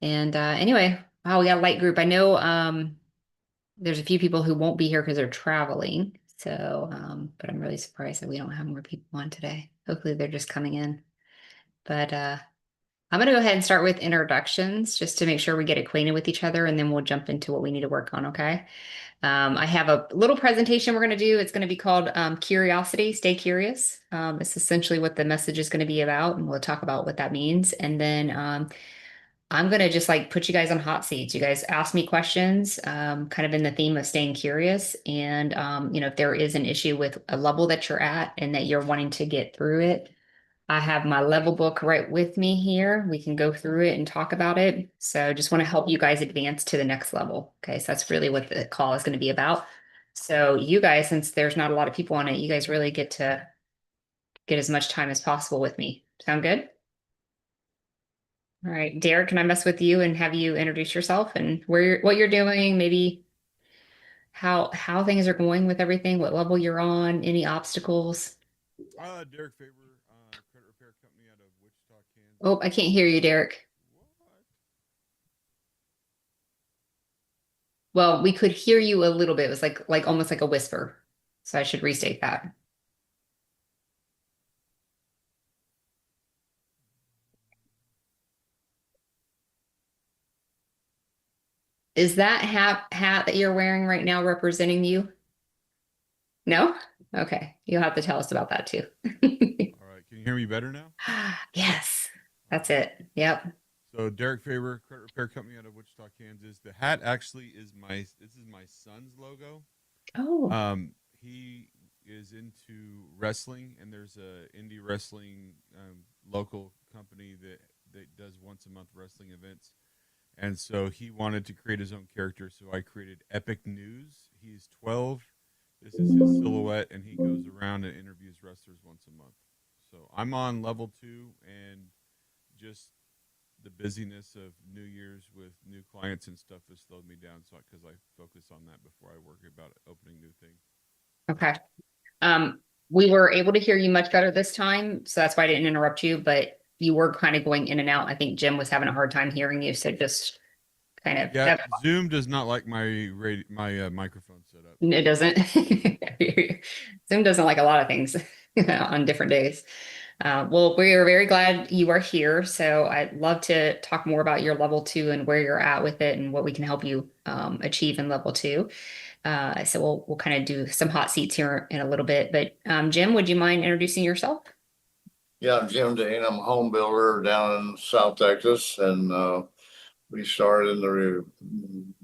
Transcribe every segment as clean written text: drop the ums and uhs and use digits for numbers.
And anyway, wow, we got a light group. I know there's a few people who won't be here because they're traveling. So, but I'm really surprised that we don't have more people on today. Hopefully they're just coming in. But I'm gonna go ahead and start with introductions just to make sure we get acquainted with each other, and then we'll jump into what we need to work on, okay? I have a little presentation we're going to do. It's going to be called Curiosity, Stay Curious. It's essentially what the message is going to be about, and we'll talk about what that means. And then I'm going to just like put you guys on hot seats. You guys ask me questions, kind of in the theme of staying curious. And, if there is an issue with a level that you're at and that you're wanting to get through it, I have my level book right with me here. We can go through it and talk about it. So just want to help you guys advance to the next level. Okay, so that's really what the call is going to be about. So you guys, since there's not a lot of people on it, you guys really get to get as much time as possible with me. Sound good? All right, Derek, can I mess with you and have you introduce yourself and what you're doing, maybe how things are going with everything, what level you're on, any obstacles? Derek Faber, credit repair company out of Wichita, Oh, Kansas. I can't hear you, Derek. What? Well, we could hear you a little bit. It was like almost like a whisper. So I should restate that. Is that hat that you're wearing right now representing you? No? Okay. You'll have to tell us about that too. All right, can you hear me better now? Yes. All That's right. it. Yep. So Derek Faber, credit repair company out of Wichita, Kansas. The hat actually is this is my son's logo. Oh, He is into wrestling, and there's a indie wrestling local company that does once a month wrestling events. And so he wanted to create his own character. So I created Epic News. He's 12. This is his silhouette, and he goes around and interviews wrestlers once a month. So I'm on level two, and just the busyness of New Year's with new clients and stuff has slowed me down. So because I focus on that before I worry about opening new things. okay. Um, we were able to hear you much better this time, so that's why I didn't interrupt you, but you were kind of going in and out. I think Jim was having a hard time hearing you, so just kind of Yeah, have Zoom does not like my microphone setup. it doesn't. Zoom doesn't like a lot of things on different days. Well, we are very glad you are here. So I'd love to talk more about your level two and where you're at with it and what we can help you achieve in level two. So we'll kind of do some hot seats here in a little bit. But Jim, would you mind introducing yourself? Yeah, I'm Jim Dane. I'm a home builder down in South Texas, and we started in the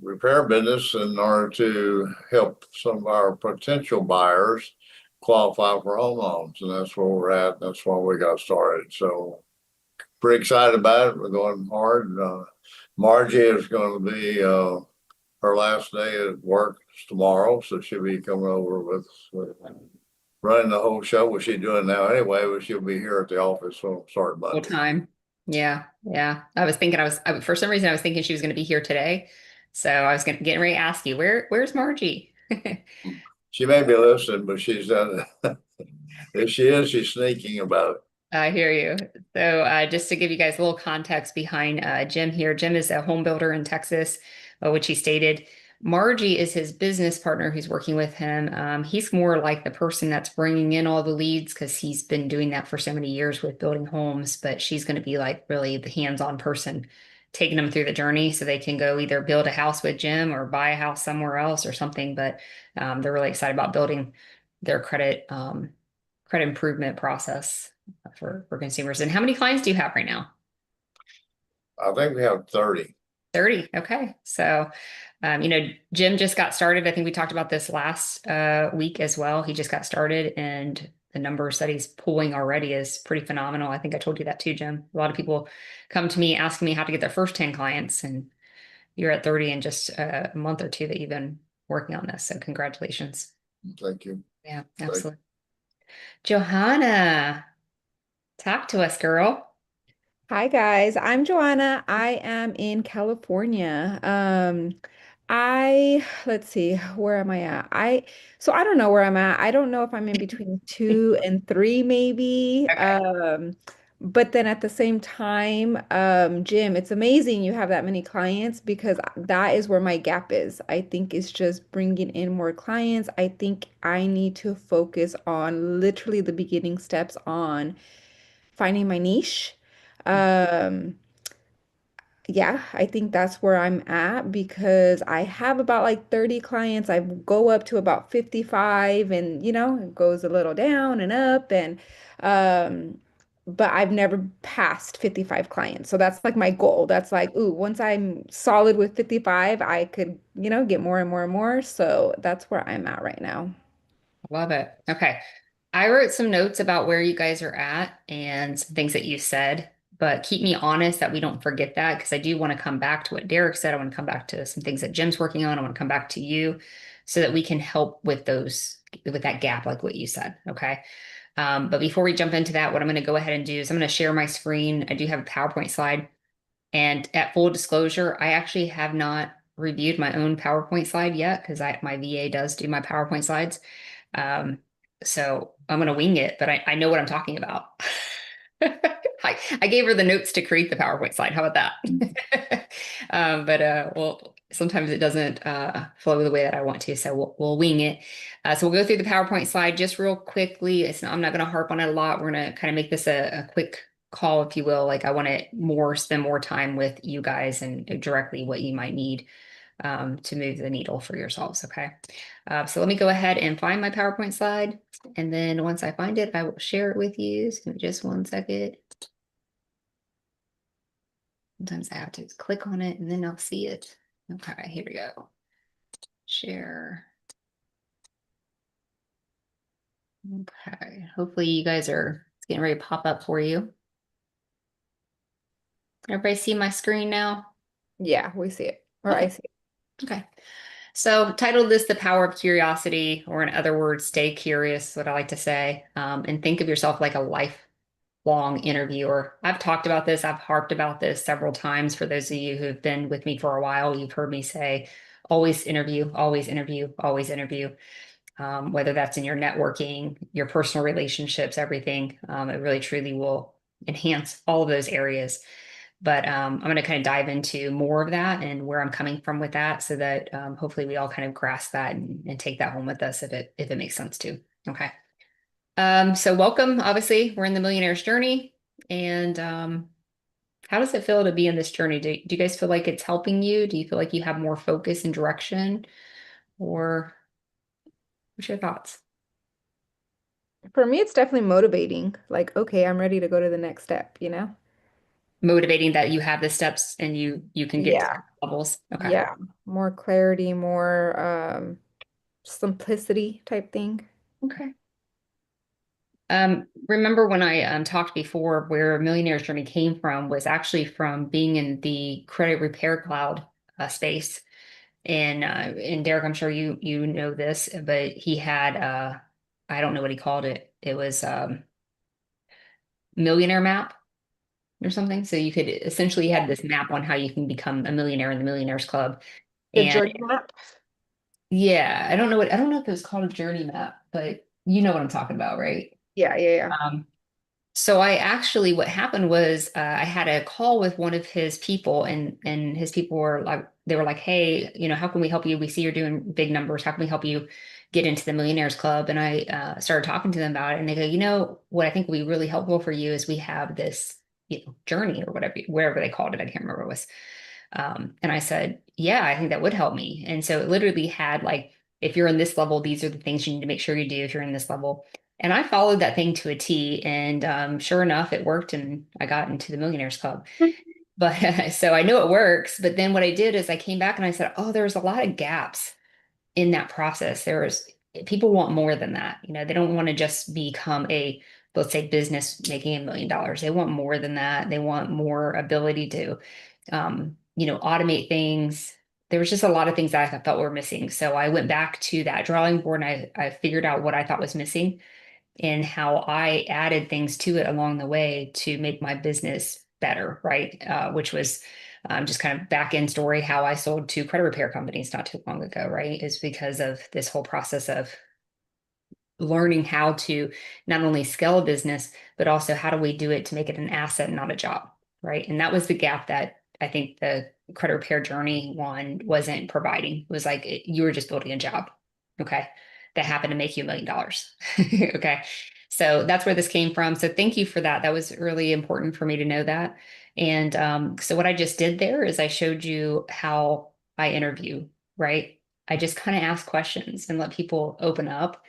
repair business in order to help some of our potential buyers qualify for home loans, and that's where we're at. That's why we got started. So pretty excited about it. We're going hard. Margie is going to be her last day at work is tomorrow, so she'll be coming over with running the whole show, what she's doing now anyway, but she'll be here at the office, so start Full Monday. time. Yeah, yeah. I was thinking for some reason I was thinking she was going to be here today. So I was getting ready to ask you, where's Margie? She may be listening, but she's done it. If she is, she's sneaking about it. I hear you. So, just to give you guys a little context behind Jim here, Jim is a home builder in Texas, which he stated. Margie is his business partner who's working with him. He's more like the person that's bringing in all the leads because he's been doing that for so many years with building homes, but she's going to be like really the hands-on person, taking them through the journey so they can go either build a house with Jim or buy a house somewhere else or something. But they're really excited about building their credit improvement process for consumers. And how many clients do you have right now? I think we have 30. 30. Okay. So, Jim just got started. I think we talked about this last week as well. He just got started and the numbers that he's pulling already is pretty phenomenal. I think I told you that too, Jim. A lot of people come to me asking me how to get their first 10 clients, and you're at 30 in just a month or two that you've been working on this. So congratulations. Thank you. Yeah, Thank absolutely. Johanna, talk to us, girl. Hi guys, I'm Joanna. I am in California. Let's see, where am I at? I don't know where I'm at. I don't know if I'm in between two and three, maybe. Okay. But then at the same time, Jim, it's amazing you have that many clients because that is where my gap is. I think it's just bringing in more clients. I think I need to focus on literally the beginning steps on finding my niche. Um, yeah, I think that's where I'm at because I have about like 30 clients. I go up to about 55 and it goes a little down and up and um but I've never passed 55 clients. So that's like my goal. That's like, ooh, once I'm solid with 55, I could, get more and more and more. So that's where I'm at right now. Love it. Okay. I wrote some notes about where you guys are at and some things that you said, but keep me honest that we don't forget that because I do want to come back to what Derek said. I want to come back to some things that Jim's working on. I want to come back to you so that we can help with with that gap, like what you said. Okay. But before we jump into that, what I'm going to go ahead and do is I'm going to share my screen. I do have a PowerPoint slide. And at full disclosure, I actually have not reviewed my own PowerPoint slide yet because my VA does do my PowerPoint slides. Um, so I'm going to wing it, but I know what I'm talking about. I gave her the notes to create the PowerPoint slide. How about that? Well, sometimes it doesn't flow the way that I want to, so we'll wing it. So we'll go through the PowerPoint slide just real quickly. I'm not going to harp on it a lot. We're going to kind of make this a quick call, if you will. Like I want to spend more time with you guys and directly what you might need to move the needle for yourselves. Okay. So let me go ahead and find my PowerPoint slide. And then once I find it, I will share it with you. So just one second. Sometimes I have to click on it and then I'll see it. Okay, here we go. Share. Okay, hopefully you guys it's getting ready to pop up for you. Everybody see my screen now? Yeah, we see it. Or Okay. I see it. Okay. So titled this The Power of Curiosity, or in other words, stay curious, what I like to say, and think of yourself like a lifelong interviewer. I've talked about this. I've harped about this several times. For those of you who've been with me for a while, you've heard me say, always interview, always interview, always interview. Whether that's in your networking, your personal relationships, everything, it really truly will enhance all of those areas. But I'm going to kind of dive into more of that and where I'm coming from with that so that hopefully we all kind of grasp that and take that home with us if it makes sense to. Okay. So welcome. Obviously, we're in the millionaire's journey. And how does it feel to be in this journey? Do you guys feel like it's helping you? Do you feel like you have more focus and direction? Or what's your thoughts? For me, it's definitely motivating. Like, okay, I'm ready to go to the next step? Motivating that you have the steps and you can get to Yeah. levels. Okay. Yeah. More clarity, more simplicity type thing. Okay. Remember when I talked before where Millionaire's Journey came from was actually from being in the credit repair cloud space. And Derek, I'm sure you know this, but he had I don't know what he called it. It was millionaire map or something. So you could essentially had this map on how you can become a millionaire in the Millionaires Club. The And journey map. yeah, I don't know if it was called a journey map, but you know what I'm talking about, right? Yeah, yeah, yeah. Um, So what happened was I had a call with one of his people and his people were like, they were like, hey, how can we help you? We see you're doing big numbers. How can we help you get into the Millionaires Club? And I started talking to them about it and they go, what I think would be really helpful for you is we have this, journey or whatever they called it. I can't remember what it was. And I said, yeah, I think that would help me. And so it literally had like, if you're in this level, these are the things you need to make sure you do if you're in this level. And I followed that thing to a T. And sure enough, it worked. And I got into the Millionaires Club. But so I know it works. But then what I did is I came back and I said, oh, there's a lot of gaps in that process. People want more than that. They don't want to just become let's say, business making $1 million. They want more than that. They want more ability to, automate things. There was just a lot of things that I felt were missing. So I went back to that drawing board and I figured out what I thought was missing and how I added things to it along the way to make my business better, right? Which was just kind of back end story how I sold to credit repair companies not too long ago, right? Is because of this whole process of learning how to not only scale a business, but also how do we do it to make it an asset, not a job, right? And that was the gap that I think the credit repair journey one wasn't providing. It was like you were just building a job, okay, that happened to make you $1 million. Okay. So that's where this came from. So thank you for that. That was really important for me to know that. And so what I just did there is I showed you how I interview, right? I just kind of ask questions and let people open up.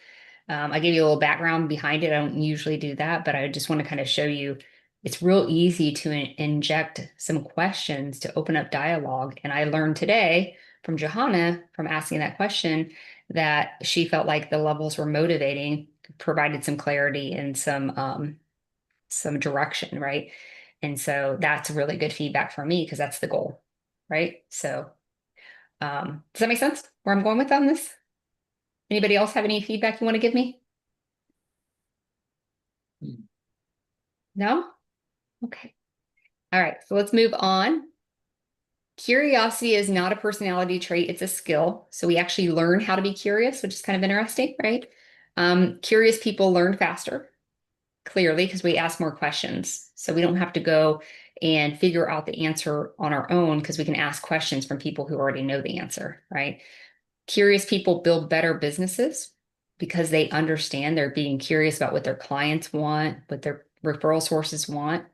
I gave you a little background behind it. I don't usually do that, but I just want to kind of show you it's real easy to inject some questions to open up dialogue. And I learned today from Johanna, from asking that question, that she felt like the levels were motivating, provided some clarity and some direction, right? And so that's really good feedback for me because that's the goal, right? So does that make sense where I'm going with on this? Anybody else have any feedback you want to give me? No? Okay. All right, so let's move on. Curiosity is not a personality trait, it's a skill. So we actually learn how to be curious, which is kind of interesting, right? Curious people learn faster, clearly, because we ask more questions. So we don't have to go and figure out the answer on our own because we can ask questions from people who already know the answer, right? Curious people build better businesses because they understand they're being curious about what their clients want, what their referral sources want.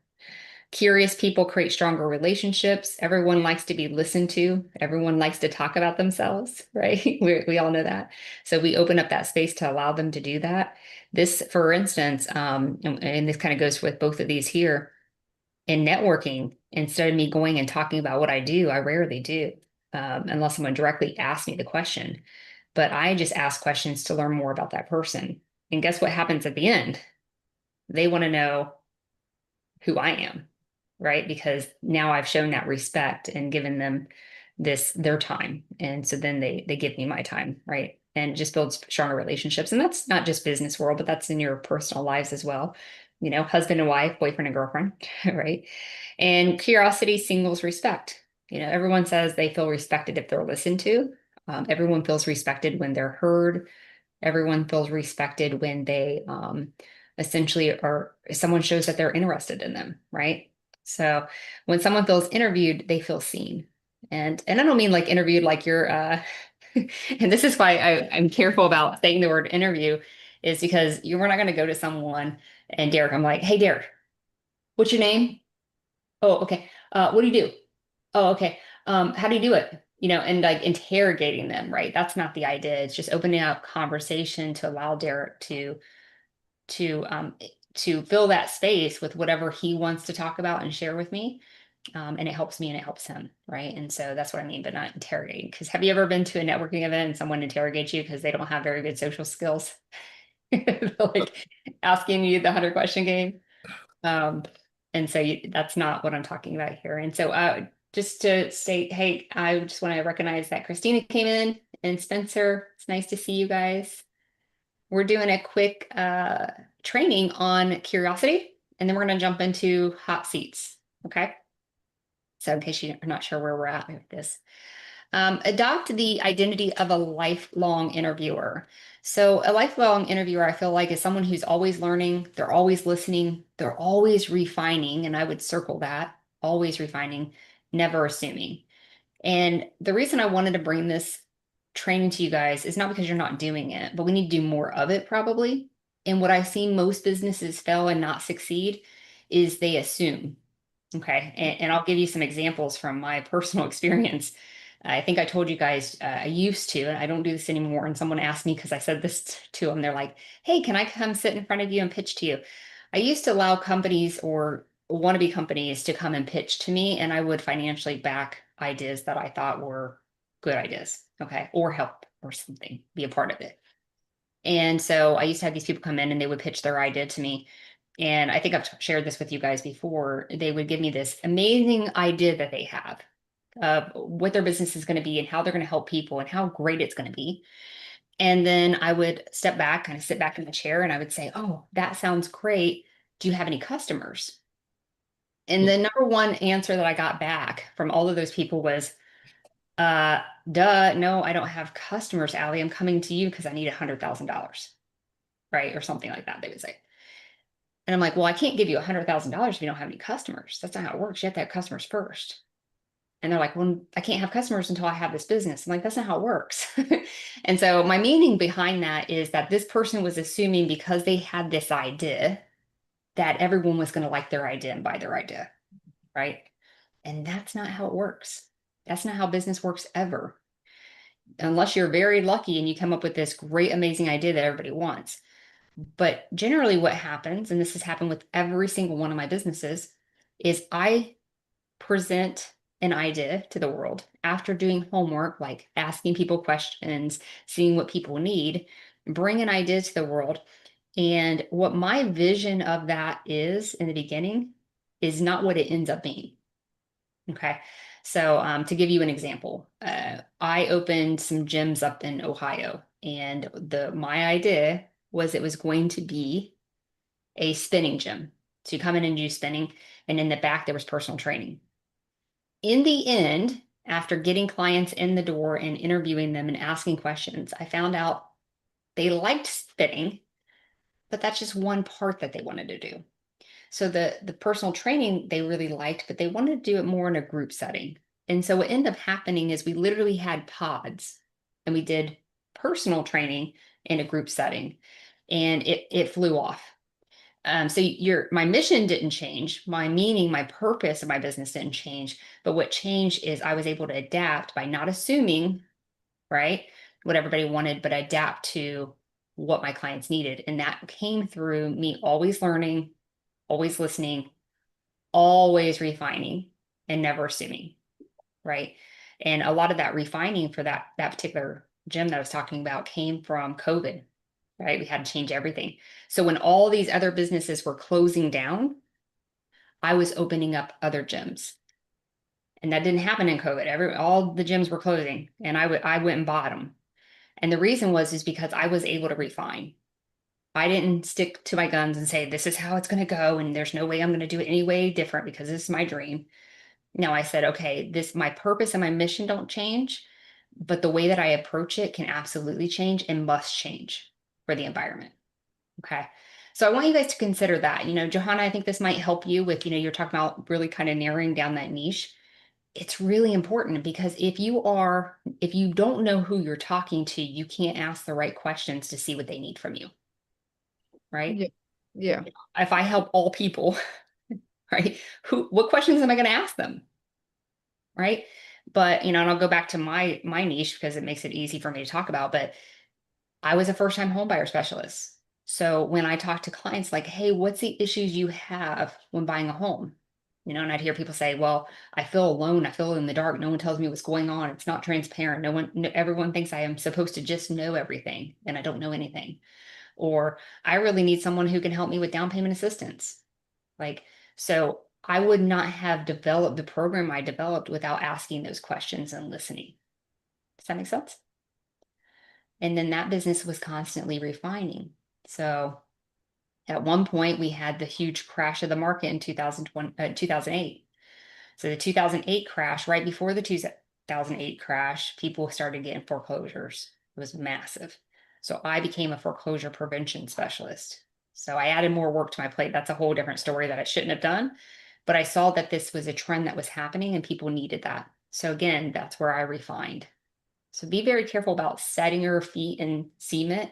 Curious people create stronger relationships. Everyone likes to be listened to. Everyone likes to talk about themselves, right? We all know that. So we open up that space to allow them to do that. This, for instance, and this kind of goes with both of these here, in networking, instead of me going and talking about what I do, I rarely do, unless someone directly asks me the question. But I just ask questions to learn more about that person. And guess what happens at the end? They want to know who I am, right? Because now I've shown that respect and given them their time. And so then they give me my time, right? And just builds stronger relationships. And that's not just business world, but that's in your personal lives as well. You know, husband and wife, boyfriend and girlfriend, right? And curiosity signals respect. You know, everyone says they feel respected if they're listened to. Everyone feels respected when they're heard. Everyone feels respected when they essentially are, someone shows that they're interested in them, right? So when someone feels interviewed, they feel seen. And I don't mean like interviewed like you're and this is why I'm careful about saying the word interview, is because we're not going to go to someone and Derek, I'm like, hey Derek, what's your name? Oh, okay. What do you do? Oh, okay. How do you do it? You know, and like interrogating them, right? That's not the idea. It's just opening up conversation to allow Derek to um to fill that space with whatever he wants to talk about and share with me. And it helps me and it helps him, right? And so that's what I mean, but not interrogating. Because have you ever been to a networking event and someone interrogates you because they don't have very good social skills? Like asking you the 100-question game. Um, and so that's not what I'm talking about here. And so just to state, hey, I just want to recognize that Christina came in and Spencer. It's nice to see you guys. We're doing a quick training on curiosity, and then we're going to jump into hot seats. Okay. So in case you're not sure where we're at with this. Adopt the identity of a lifelong interviewer. So a lifelong interviewer, I feel like, is someone who's always learning, they're always listening, they're always refining, and I would circle that, always refining, never assuming. And the reason I wanted to bring this training to you guys is not because you're not doing it, but we need to do more of it probably. And what I've seen most businesses fail and not succeed is they assume. Okay. And I'll give you some examples from my personal experience. I think I told you guys I used to, and I don't do this anymore. And someone asked me because I said this to them. They're like, hey, can I come sit in front of you and pitch to you? I used to allow companies or wannabe companies to come and pitch to me, and I would financially back ideas that I thought were good ideas. Okay. Or help or something, be a part of it. And so I used to have these people come in and they would pitch their idea to me. And I think I've shared this with you guys before. They would give me this amazing idea that they have of what their business is going to be and how they're going to help people and how great it's going to be. And then I would step back, kind of sit back in the chair, and I would say, oh, that sounds great. Do you have any customers? And the number one answer that I got back from all of those people was, duh, no, I don't have customers, Allie. I'm coming to you because I need $100,000. right? Or something like that, they would say. And I'm like, well, I can't give you $100,000 if you don't have any customers. That's not how it works. You have to have customers first. And they're like, well, I can't have customers until I have this business. I'm like, that's not how it works. And so my meaning behind that is that this person was assuming because they had this idea that everyone was going to like their idea and buy their idea, right? And that's not how it works. That's not how business works ever. Unless you're very lucky and you come up with this great, amazing idea that everybody wants. But generally, what happens, and this has happened with every single one of my businesses, is I present an idea to the world after doing homework, like asking people questions, seeing what people need, bring an idea to the world. And what my vision of that is in the beginning is not what it ends up being. Okay. So to give you an example, I opened some gyms up in Ohio, and my idea was it was going to be a spinning gym. So you come in and do spinning, and in the back there was personal training. In the end, after getting clients in the door and interviewing them and asking questions, I found out they liked spinning, but that's just one part that they wanted to do. So the personal training they really liked, but they wanted to do it more in a group setting. And so what ended up happening is we literally had pods, and we did personal training in a group setting, and it flew off. So my mission didn't change, my meaning, my purpose of my business didn't change, but what changed is I was able to adapt by not assuming, right, what everybody wanted, but adapt to what my clients needed. And that came through me always learning, always listening, always refining, and never assuming, right? And a lot of that refining for that particular gym that I was talking about came from COVID, right? We had to change everything. So when all these other businesses were closing down, I was opening up other gyms. And that didn't happen in COVID. All the gyms were closing, and I went and bought them. And the reason is because I was able to refine. I didn't stick to my guns and say, this is how it's going to go, and there's no way I'm going to do it any way different because this is my dream. No, I said, okay, my purpose and my mission don't change, but the way that I approach it can absolutely change and must change for the environment. Okay. So I want you guys to consider that. Johanna, I think this might help you with, you're talking about really kind of narrowing down that niche. It's really important because if you don't know who you're talking to, you can't ask the right questions to see what they need from you. Right? Yeah. Yeah. If I help all people, right? What questions am I going to ask them? Right? But, and I'll go back to my niche because it makes it easy for me to talk about, but I was a first-time home buyer specialist. So when I talk to clients like, hey, what's the issues you have when buying a home? And I'd hear people say, well, I feel alone. I feel in the dark. No one tells me what's going on. It's not transparent. Everyone thinks I am supposed to just know everything, and I don't know anything. Or I really need someone who can help me with down payment assistance. So I would not have developed the program I developed without asking those questions and listening. Does that make sense? And then that business was constantly refining. So at one point we had the huge crash of the market in 2008. So the 2008 crash, right before the 2008 crash, people started getting foreclosures. It was massive. So I became a foreclosure prevention specialist. So I added more work to my plate. That's a whole different story that I shouldn't have done. But I saw that this was a trend that was happening and people needed that. So again, that's where I refined. So be very careful about setting your feet in cement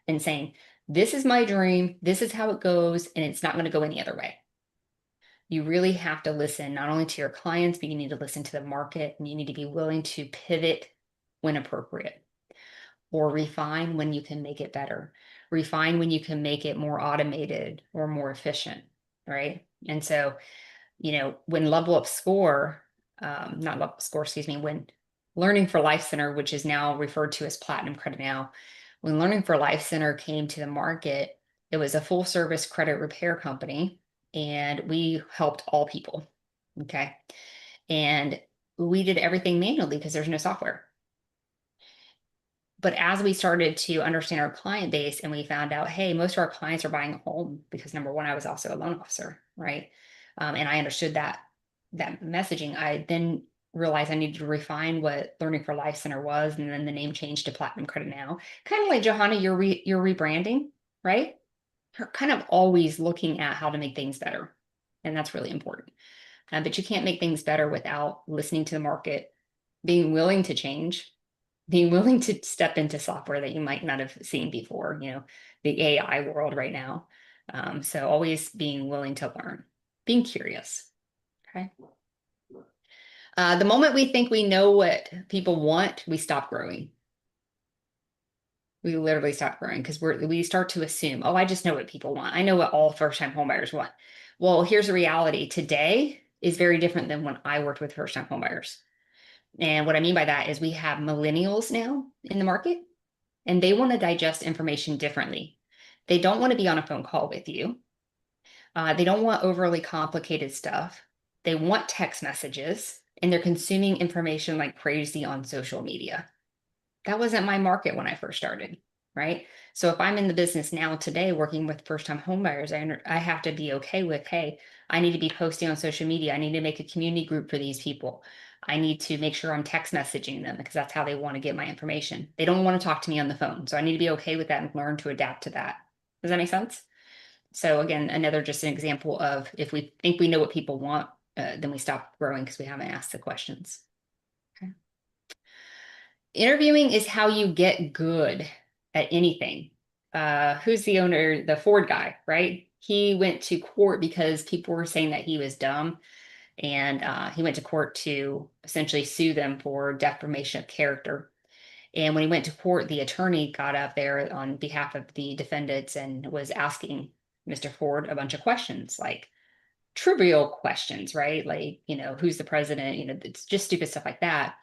and saying, this is my dream, this is how it goes, and it's not going to go any other way. You really have to listen not only to your clients, but you need to listen to the market, and you need to be willing to pivot when appropriate, or refine when you can make it better, refine when you can make it more automated or more efficient, right? And so, when Level Up Score, not Level Up Score, excuse me, when Learning for Life Center, which is now referred to as Platinum Credit now, when Learning for Life Center came to the market, it was a full service credit repair company, and we helped all people. Okay. And we did everything manually because there's no software. But as we started to understand our client base and we found out, hey, most of our clients are buying a home because number one, I was also a loan officer, right? And I understood that messaging. I then realized I needed to refine what Learning for Life Center was, and then the name changed to Platinum Credit now. Kind of like Johanna, you're rebranding, right? kind of always looking at how to make things better. And that's really important. But you can't make things better without listening to the market, being willing to change, being willing to step into software that you might not have seen before, the AI world right now. So always being willing to learn, being curious. Okay. The moment we think we know what people want, we stop growing. We literally stop growing because we start to assume, oh, I just know what people want. I know what all first-time homebuyers want. Well, here's the reality. Today is very different than when I worked with first-time homebuyers. And what I mean by that is we have millennials now in the market, and they want to digest information differently. They don't want to be on a phone call with you. They don't want overly complicated stuff. They want text messages, and they're consuming information like crazy on social media. That wasn't my market when I first started, right? So if I'm in the business now today working with first-time homebuyers, I have to be okay with, hey, I need to be posting on social media. I need to make a community group for these people. I need to make sure I'm text messaging them because that's how they want to get my information. They don't want to talk to me on the phone. So I need to be okay with that and learn to adapt to that. Does that make sense? So again, another just an example of if we think we know what people want, then we stop growing because we haven't asked the questions. Okay. Interviewing is how you get good at anything. Who's the owner? The Ford guy, right? He went to court because people were saying that he was dumb. And he went to court to essentially sue them for defamation of character. And when he went to court, the attorney got up there on behalf of the defendants and was asking Mr. Ford a bunch of questions, like trivial questions, right? Like, who's the president? It's just stupid stuff like that.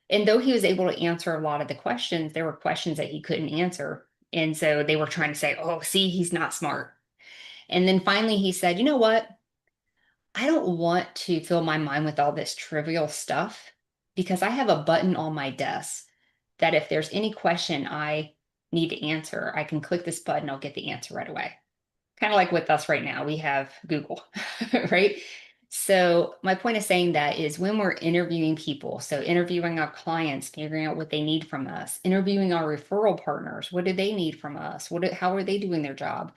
And though he was able to answer a lot of the questions, there were questions that he couldn't answer. And so they were trying to say, oh, see, he's not smart. And then finally he said, you know what? I don't want to fill my mind with all this trivial stuff because I have a button on my desk that if there's any question I need to answer, I can click this button, I'll get the answer right away. Kind of like with us right now, we have Google, right? So my point of saying that is when we're interviewing people, so interviewing our clients, figuring out what they need from us, interviewing our referral partners, what do they need from us? How are they doing their job?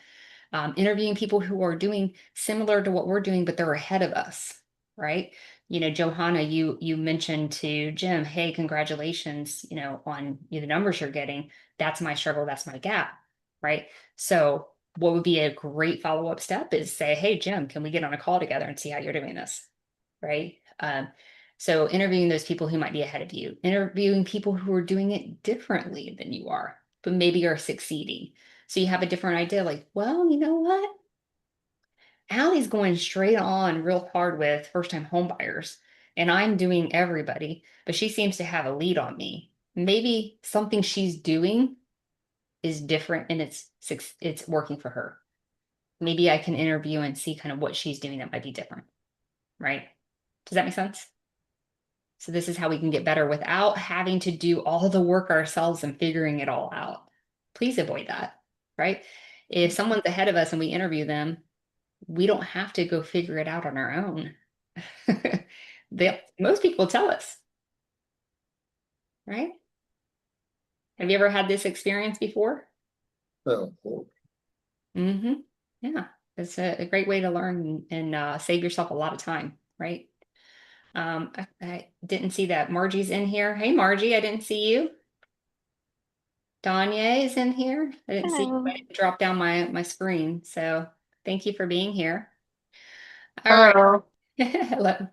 Interviewing people who are doing similar to what we're doing, but they're ahead of us, right? Johanna, you mentioned to Jim, hey, congratulations, on the numbers you're getting. That's my struggle, that's my gap, right? So what would be a great follow-up step is say, hey, Jim, can we get on a call together and see how you're doing this, right? So interviewing those people who might be ahead of you, interviewing people who are doing it differently than you are, but maybe are succeeding. So you have a different idea, like, well, you know what? Allie's going straight on real hard with first-time home buyers, and I'm doing everybody, but she seems to have a lead on me. Maybe something she's doing is different and it's working for her. Maybe I can interview and see kind of what she's doing that might be different, right? Does that make sense? So this is how we can get better without having to do all the work ourselves and figuring it all out. Please avoid that, right? If someone's ahead of us and we interview them, we don't have to go figure it out on our own. Most people tell us, right? Have you ever had this experience before? So, Mm-hmm. Yeah, it's a great way to learn and save yourself a lot of time, right? I didn't see that Margie's in here. Hey, Margie, I didn't see you. Danya is in here. I didn't see you. Hello. I didn't drop down my screen. So thank you for being here. All right. Hello.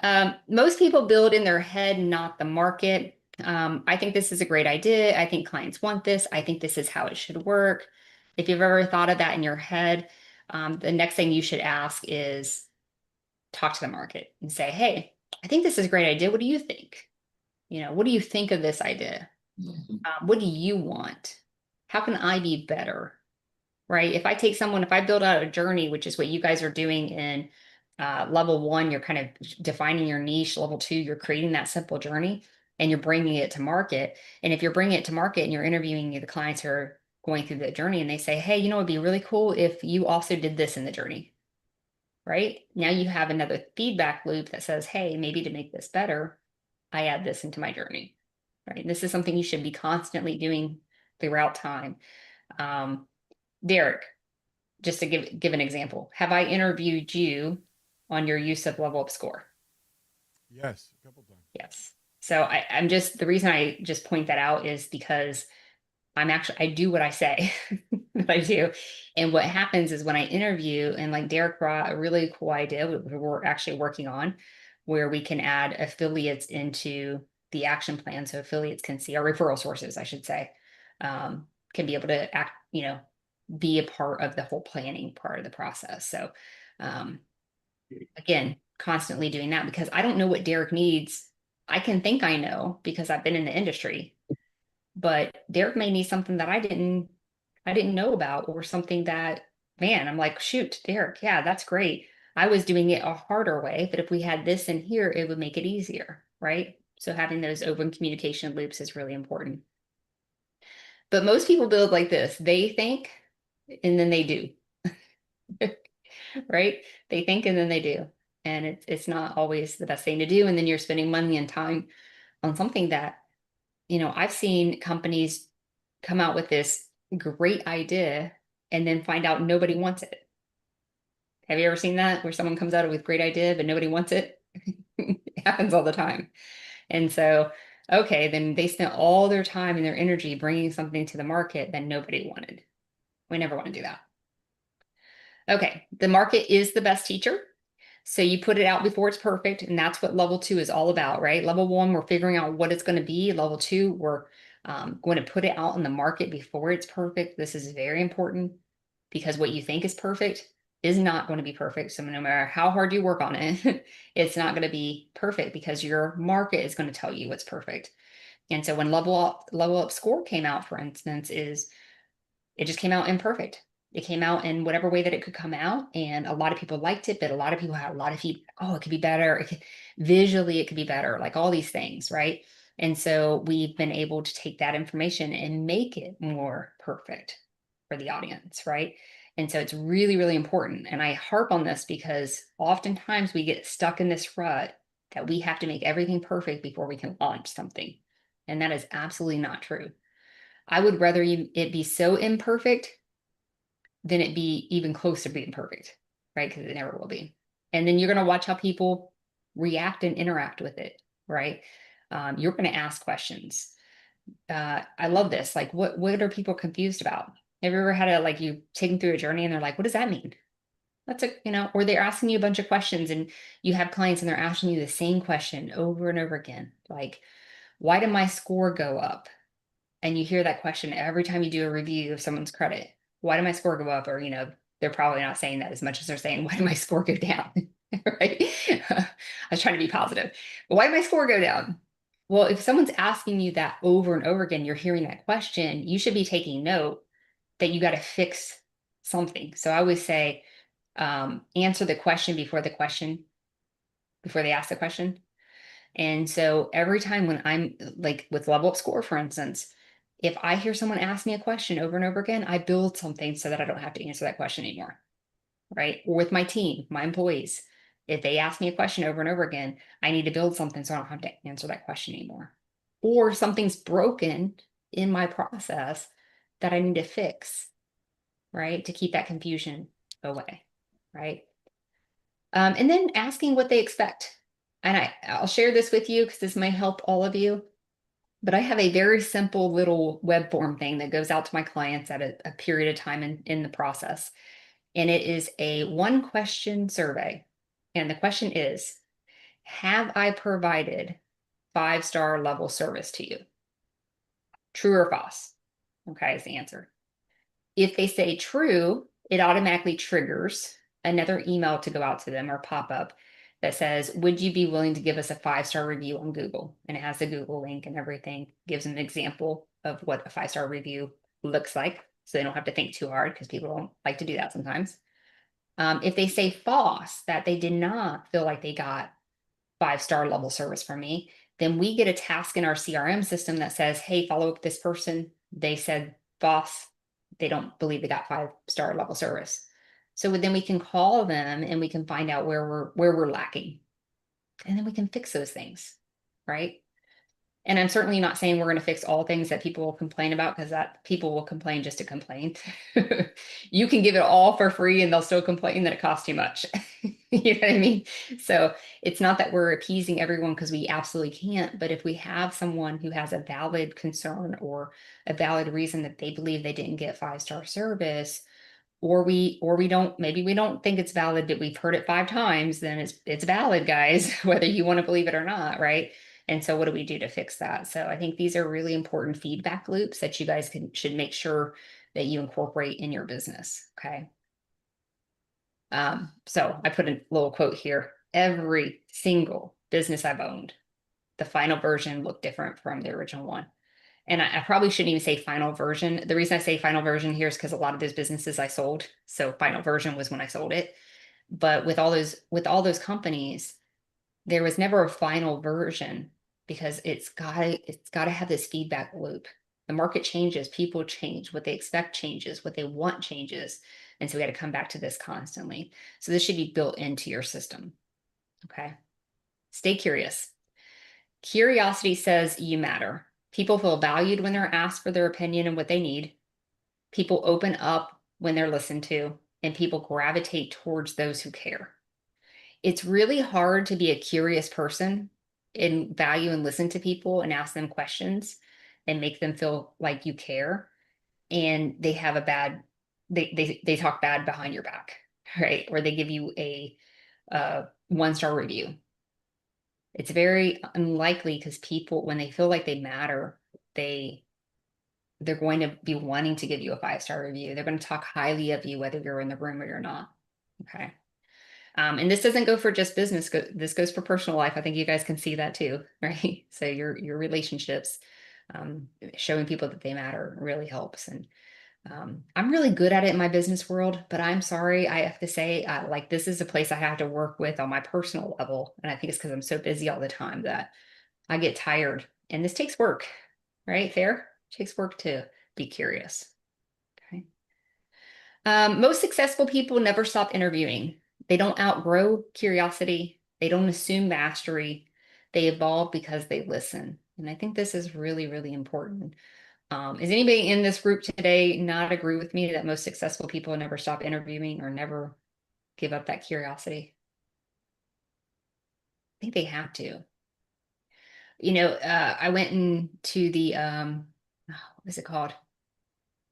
Hello. Most people build in their head, not the market. I think this is a great idea. I think clients want this. I think this is how it should work. If you've ever thought of that in your head, the next thing you should ask is talk to the market and say, hey, I think this is a great idea. What do you think? What do you think of this idea? What do you want? How can I be better? Right? If I build out a journey, which is what you guys are doing in level 1, you're kind of defining your niche. Level 2, you're creating that simple journey and you're bringing it to market. And if you're bringing it to market and you're interviewing the clients who are going through the journey and they say, hey, it'd be really cool if you also did this in the journey. Right? Now you have another feedback loop that says, hey, maybe to make this better, I add this into my journey. Right? This is something you should be constantly doing throughout time. Derek, just to give an example, have I interviewed you on your use of Level Up Score? Yes, a couple times. Yes. So I'm just, the reason I just point that out is because I do what I say that I do. And what happens is when I interview, and like Derek brought a really cool idea we're actually working on, where we can add affiliates into the action plan. So affiliates can see our referral sources, I should say, can be able to act, be a part of the whole planning part of the process. So, again, constantly doing that because I don't know what Derek needs. I can think I know because I've been in the industry, but Derek may need something that I didn't know about, or something that, man, I'm like, shoot, Derek, yeah, that's great. I was doing it a harder way, but if we had this in here, it would make it easier, right? So having those open communication loops is really important. But most people build like this. They think and then they do. Right? They think and then they do. And it's not always the best thing to do. And then you're spending money and time on something that, I've seen companies come out with this great idea and then find out nobody wants it. Have you ever seen that where someone comes out with a great idea but nobody wants it? It happens all the time. And so, okay, then they spent all their time and their energy bringing something to the market that nobody wanted. We never want to do that. Okay, the market is the best teacher. So you put it out before it's perfect, and that's what level 2 is all about, right? Level 1, we're figuring out what it's going to be. Level 2, we're going to put it out in the market before it's perfect. This is very important because what you think is perfect is not going to be perfect. So no matter how hard you work on it, it's not going to be perfect because your market is going to tell you what's perfect. And so when level up score came out, for instance, it just came out imperfect. It came out in whatever way that it could come out, and a lot of people liked it, but a lot of people had a lot of feedback. Oh, it could be better. Visually, it could be better, like all these things, right? And so we've been able to take that information and make it more perfect for the audience, right? And so it's really, really important. And I harp on this because oftentimes we get stuck in this rut that we have to make everything perfect before we can launch something. And that is absolutely not true. I would rather it be so imperfect than it be even close to being perfect, right? Because it never will be. And then you're going to watch how people react and interact with it, right? You're going to ask questions. I love this. Like, what are people confused about? Have you ever had you take them through a journey and they're like, what does that mean? That's or they're asking you a bunch of questions, and you have clients and they're asking you the same question over and over again. Like, why did my score go up? And you hear that question every time you do a review of someone's credit. Why did my score go up? Or, they're probably not saying that as much as they're saying, why did my score go down? Right? I was trying to be positive. But why did my score go down? Well, if someone's asking you that over and over again, you're hearing that question, you should be taking note that you got to fix something. So I always say, answer the question before they ask the question. And so every time when I'm like with Level Up Score, for instance, if I hear someone ask me a question over and over again, I build something so that I don't have to answer that question anymore, right? Or with my team, my employees, if they ask me a question over and over again, I need to build something so I don't have to answer that question anymore. Or something's broken in my process that I need to fix, right? To keep that confusion away, right? And then asking what they expect. And I'll share this with you because this might help all of you. But I have a very simple little web form thing that goes out to my clients at a period of time in the process. And it is a 1-question survey. And the question is, have I provided 5-star level service to you? True or false? Okay, is the answer. If they say true, it automatically triggers another email to go out to them or pop up that says, would you be willing to give us a 5-star review on Google? And it has the Google link and everything, gives them an example of what a 5-star review looks like. So they don't have to think too hard because people don't like to do that sometimes. If they say false, that they did not feel like they got 5-star level service from me, then we get a task in our CRM system that says, hey, follow up with this person. They said false. They don't believe they got 5-star level service. So then we can call them and we can find out where we're lacking. And then we can fix those things, right? And I'm certainly not saying we're going to fix all things that people will complain about, because that people will complain just to complain. You can give it all for free and they'll still complain that it costs too much. You know what I mean? So it's not that we're appeasing everyone, because we absolutely can't. But if we have someone who has a valid concern or a valid reason that they believe they didn't get 5-star service, or we don't, maybe we don't think it's valid, but we've heard it 5 times, then it's valid, guys, whether you want to believe it or not, right? And so what do we do to fix that? So I think these are really important feedback loops that you guys should make sure that you incorporate in your business. Okay. So I put a little quote here. Every single business I've owned, the final version looked different from the original one. And I probably shouldn't even say final version. The reason I say final version here is because a lot of those businesses I sold. So final version was when I sold it. But with all those companies, there was never a final version, because it's gotta have this feedback loop. The market changes, people change, what they expect changes, what they want changes. And so we got to come back to this constantly. So this should be built into your system. Okay. Stay curious. Curiosity says you matter. People feel valued when they're asked for their opinion and what they need. People open up when they're listened to, and people gravitate towards those who care. It's really hard to be a curious person and value and listen to people and ask them questions and make them feel like you care. And they have a bad, they talk bad behind your back, right? Or they give you a 1-star review. It's very unlikely, because people, when they feel like they matter, they're going to be wanting to give you a 5-star review. They're going to talk highly of you, whether you're in the room or you're not. Okay. And this doesn't go for just business. This goes for personal life. I think you guys can see that too, right? So your relationships, showing people that they matter really helps. And I'm really good at it in my business world, but I'm sorry, I have to say, like, this is a place I have to work with on my personal level. And I think it's because I'm so busy all the time that I get tired. And this takes work, right? Fair? It takes work to be curious. Okay. Most successful people never stop interviewing. They don't outgrow curiosity. They don't assume mastery. They evolve because they listen. And I think this is really, really important. Is anybody in this group today not agree with me that most successful people never stop interviewing or never give up that curiosity? I think they have to. You know, I went into the, what is it called?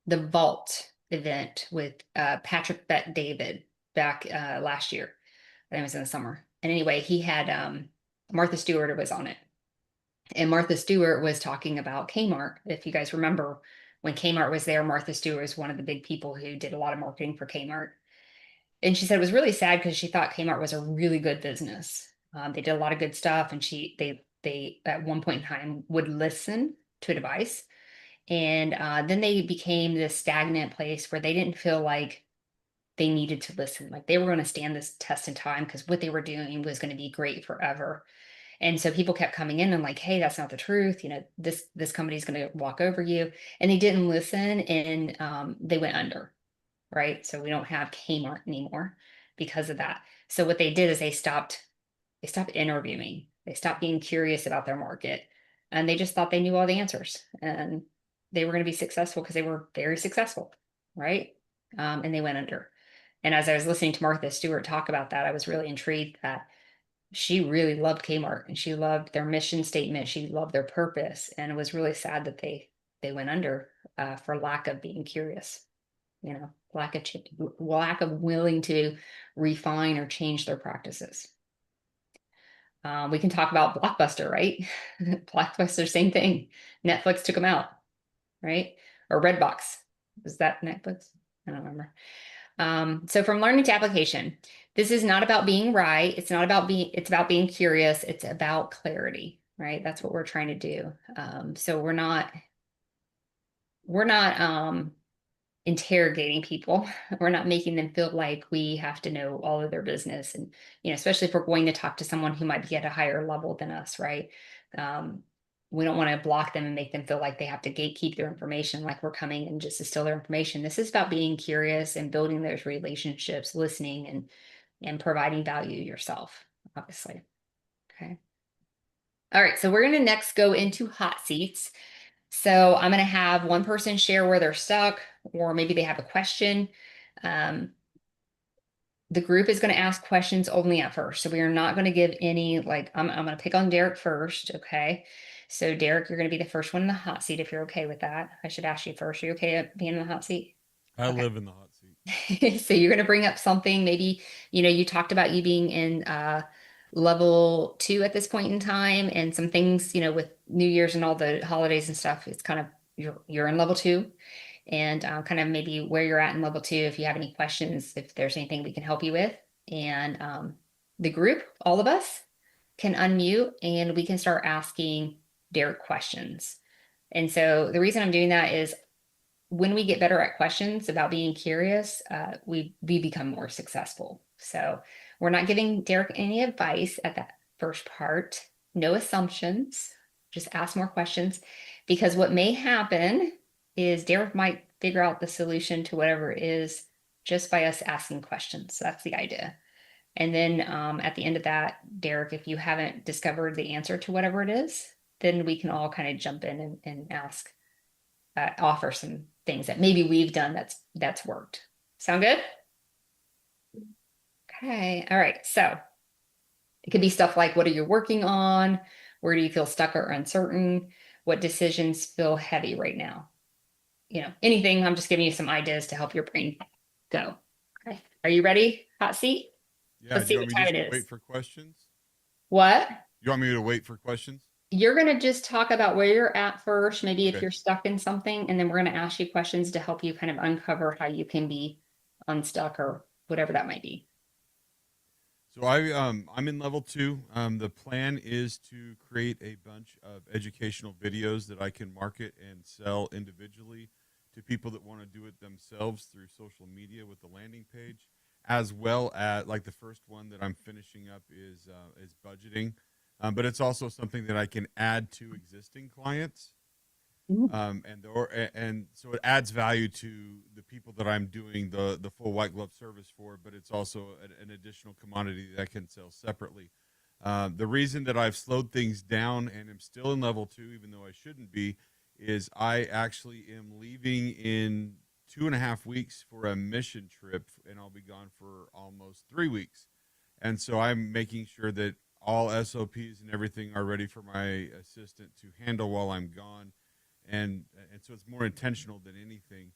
The Vault event with Patrick Bet David back last year. I think it was in the summer. And anyway, he had Martha Stewart was on it. And Martha Stewart was talking about Kmart. If you guys remember, when Kmart was there, Martha Stewart was one of the big people who did a lot of marketing for Kmart. And she said it was really sad because she thought Kmart was a really good business. They did a lot of good stuff, and they at one point in time would listen to advice. And then they became this stagnant place where they didn't feel like they needed to listen. Like they were going to stand this test in time because what they were doing was going to be great forever. And so people kept coming in and like, hey, that's not the truth. You know, this company's going to walk over you. And they didn't listen, and they went under, right? So we don't have Kmart anymore because of that. So what they did is they stopped interviewing. They stopped being curious about their market, and they just thought they knew all the answers, and they were going to be successful because they were very successful, right? And they went under. And as I was listening to Martha Stewart talk about that, I was really intrigued that she really loved Kmart and she loved their mission statement. She loved their purpose. And it was really sad that they went under for lack of being curious, you know, lack of willing to refine or change their practices. We can talk about Blockbuster, right? Blockbuster, same thing. Netflix took them out, right? Or Redbox. Was that Netflix? I don't remember. So from learning to application, this is not about being right. It's about being curious. It's about clarity, right? That's what we're trying to do. So we're not interrogating people. We're not making them feel like we have to know all of their business. And, you know, especially if we're going to talk to someone who might be at a higher level than us, right? We don't want to block them and make them feel like they have to gatekeep their information, like we're coming and just to steal their information. This is about being curious and building those relationships, listening and providing value yourself, obviously. Okay. All right, so we're gonna next go into hot seats. So I'm gonna have one person share where they're stuck, or maybe they have a question. Um, the group is going to ask questions only at first. So we are not going to give any, like, I'm going to pick on Derek first. Okay. So Derek, you're going to be the first one in the hot seat if you're okay with that. I should ask you first. Are you okay at being in the hot seat? I Okay. live in the hot seat. So you're going to bring up something, maybe, you talked about you being in level 2 at this point in time, and some things, with New Year's and all the holidays and stuff, it's kind of you're in level 2, and kind of maybe where you're at in level 2, if you have any questions, if there's anything we can help you with. And the group, all of us, can unmute and we can start asking Derek questions. And so the reason I'm doing that is when we get better at questions about being curious, we become more successful. So we're not giving Derek any advice at that first part. No assumptions. Just ask more questions, because what may happen is Derek might figure out the solution to whatever it is just by us asking questions. So that's the idea. And then at the end of that, Derek, if you haven't discovered the answer to whatever it is, then we can all kind of jump in and ask, offer some things that maybe we've done that's worked. Sound good? Okay. All right. So it could be stuff like, what are you working on? Where do you feel stuck or uncertain? What decisions feel heavy right now? Anything. I'm just giving you some ideas to help your brain go. Okay. Are you ready? Hot seat? Yeah. Let's Do see you what want me time just it to wait is. for questions? What? You want me to wait for questions? You're going to just talk about where you're at first, maybe if Okay. you're stuck in something, and then we're going to ask you questions to help you kind of uncover how you can be unstuck or whatever that might be. So I'm in level 2. The plan is to create a bunch of educational videos that I can market and sell individually to people that want to do it themselves through social media with the landing page, as well as, like, the first one that I'm finishing up is budgeting, but it's also something that I can add to existing clients. And so it adds value to the people that I'm doing the full white glove service for, but it's also an additional commodity that I can sell separately. The reason that I've slowed things down and am still in level 2, even though I shouldn't be, is I actually am leaving in 2.5 weeks for a mission trip, and I'll be gone for almost 3 weeks. And so I'm making sure that all SOPs and everything are ready for my assistant to handle while I'm gone, and so it's more intentional than anything.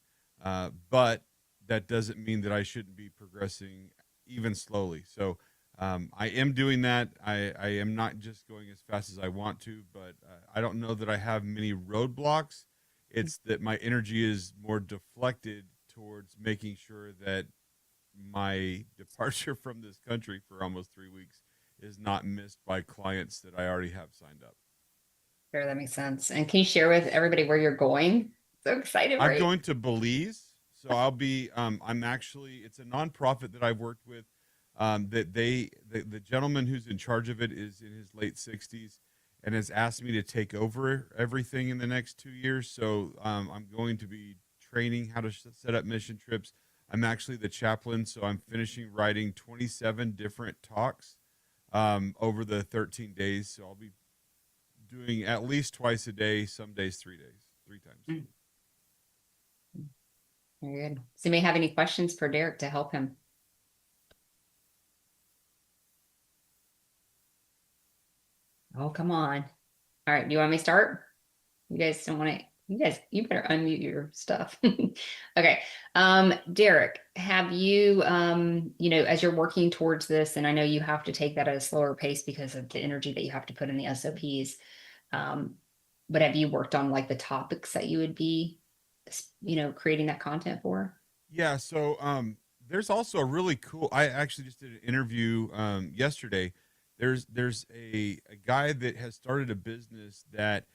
But that doesn't mean that I shouldn't be progressing even slowly. So I am doing that. I am not just going as fast as I want to, but I don't know that I have many roadblocks. It's that my energy is more deflected towards making sure that my departure from this country for almost 3 weeks is not missed by clients that I already have signed up. Sure, that makes sense. And can you share with everybody where you're going? So excited, I'm right? going to Belize. So I'll be, I'm actually, it's a nonprofit that I've worked with. The gentleman who's in charge of it is in his late 60s and has asked me to take over everything in the next 2 years. So I'm going to be training how to set up mission trips. I'm actually the chaplain. So I'm finishing writing 27 different talks over the 13 days. So I'll be doing at least twice a day, some days 3 days, 3 times. Mm. Very good. So you may have any questions for Derek to help him. Oh, come on. All right. Do you want me to start? You guys don't want to, you better unmute your stuff. Okay. Derek, have you, as you're working towards this, and I know you have to take that at a slower pace because of the energy that you have to put in the SOPs. But have you worked on like the topics that you would be, creating that content for? Yeah, so there's also a really cool. I actually just did an interview yesterday. There's a guy that has started a business that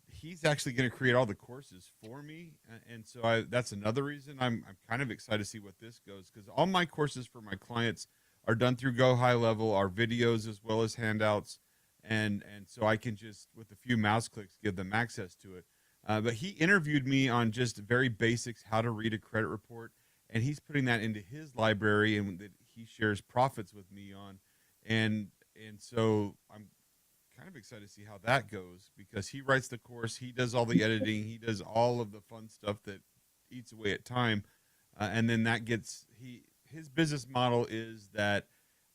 he's actually going to create all the courses for me, and so that's another reason I'm kind of excited to see what this goes, because all my courses for my clients are done through Go High Level, are videos as well as handouts, and so I can just, with a few mouse clicks, give them access to it. But he interviewed me on just very basics, how to read a credit report, and he's putting that into his library, and that he shares profits with me on, and so I'm kind of excited to see how that goes because he writes the course, he does all the editing, he does all of the fun stuff that eats away at time, and then that gets his business model is that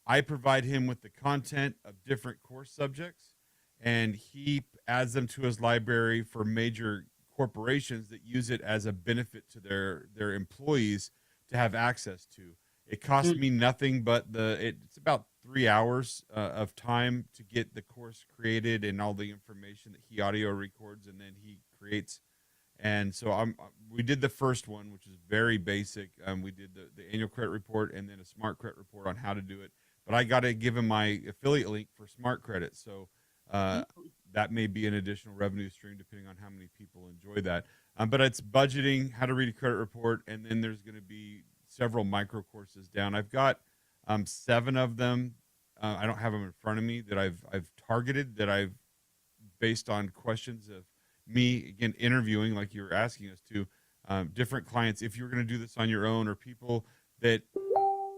I provide him with the content of different course subjects, and he adds them to his library for major corporations that use it as a benefit to their employees to have access to. It costs me nothing but it's about 3 hours of time to get the course created and all the information that he audio records and then he creates. And so we did the first one, which is very basic. We did the annual credit report and then a smart credit report on how to do it. But I got to give him my affiliate link for smart credit. So that may be an additional revenue stream depending on how many people enjoy that. But it's budgeting, how to read a credit report, and then there's going to be several micro courses down. I've got 7 of them. I don't have them in front of me that I've targeted, that I've based on questions of me, again, interviewing like you were asking us to, different clients. If you're going to do this on your own, or people that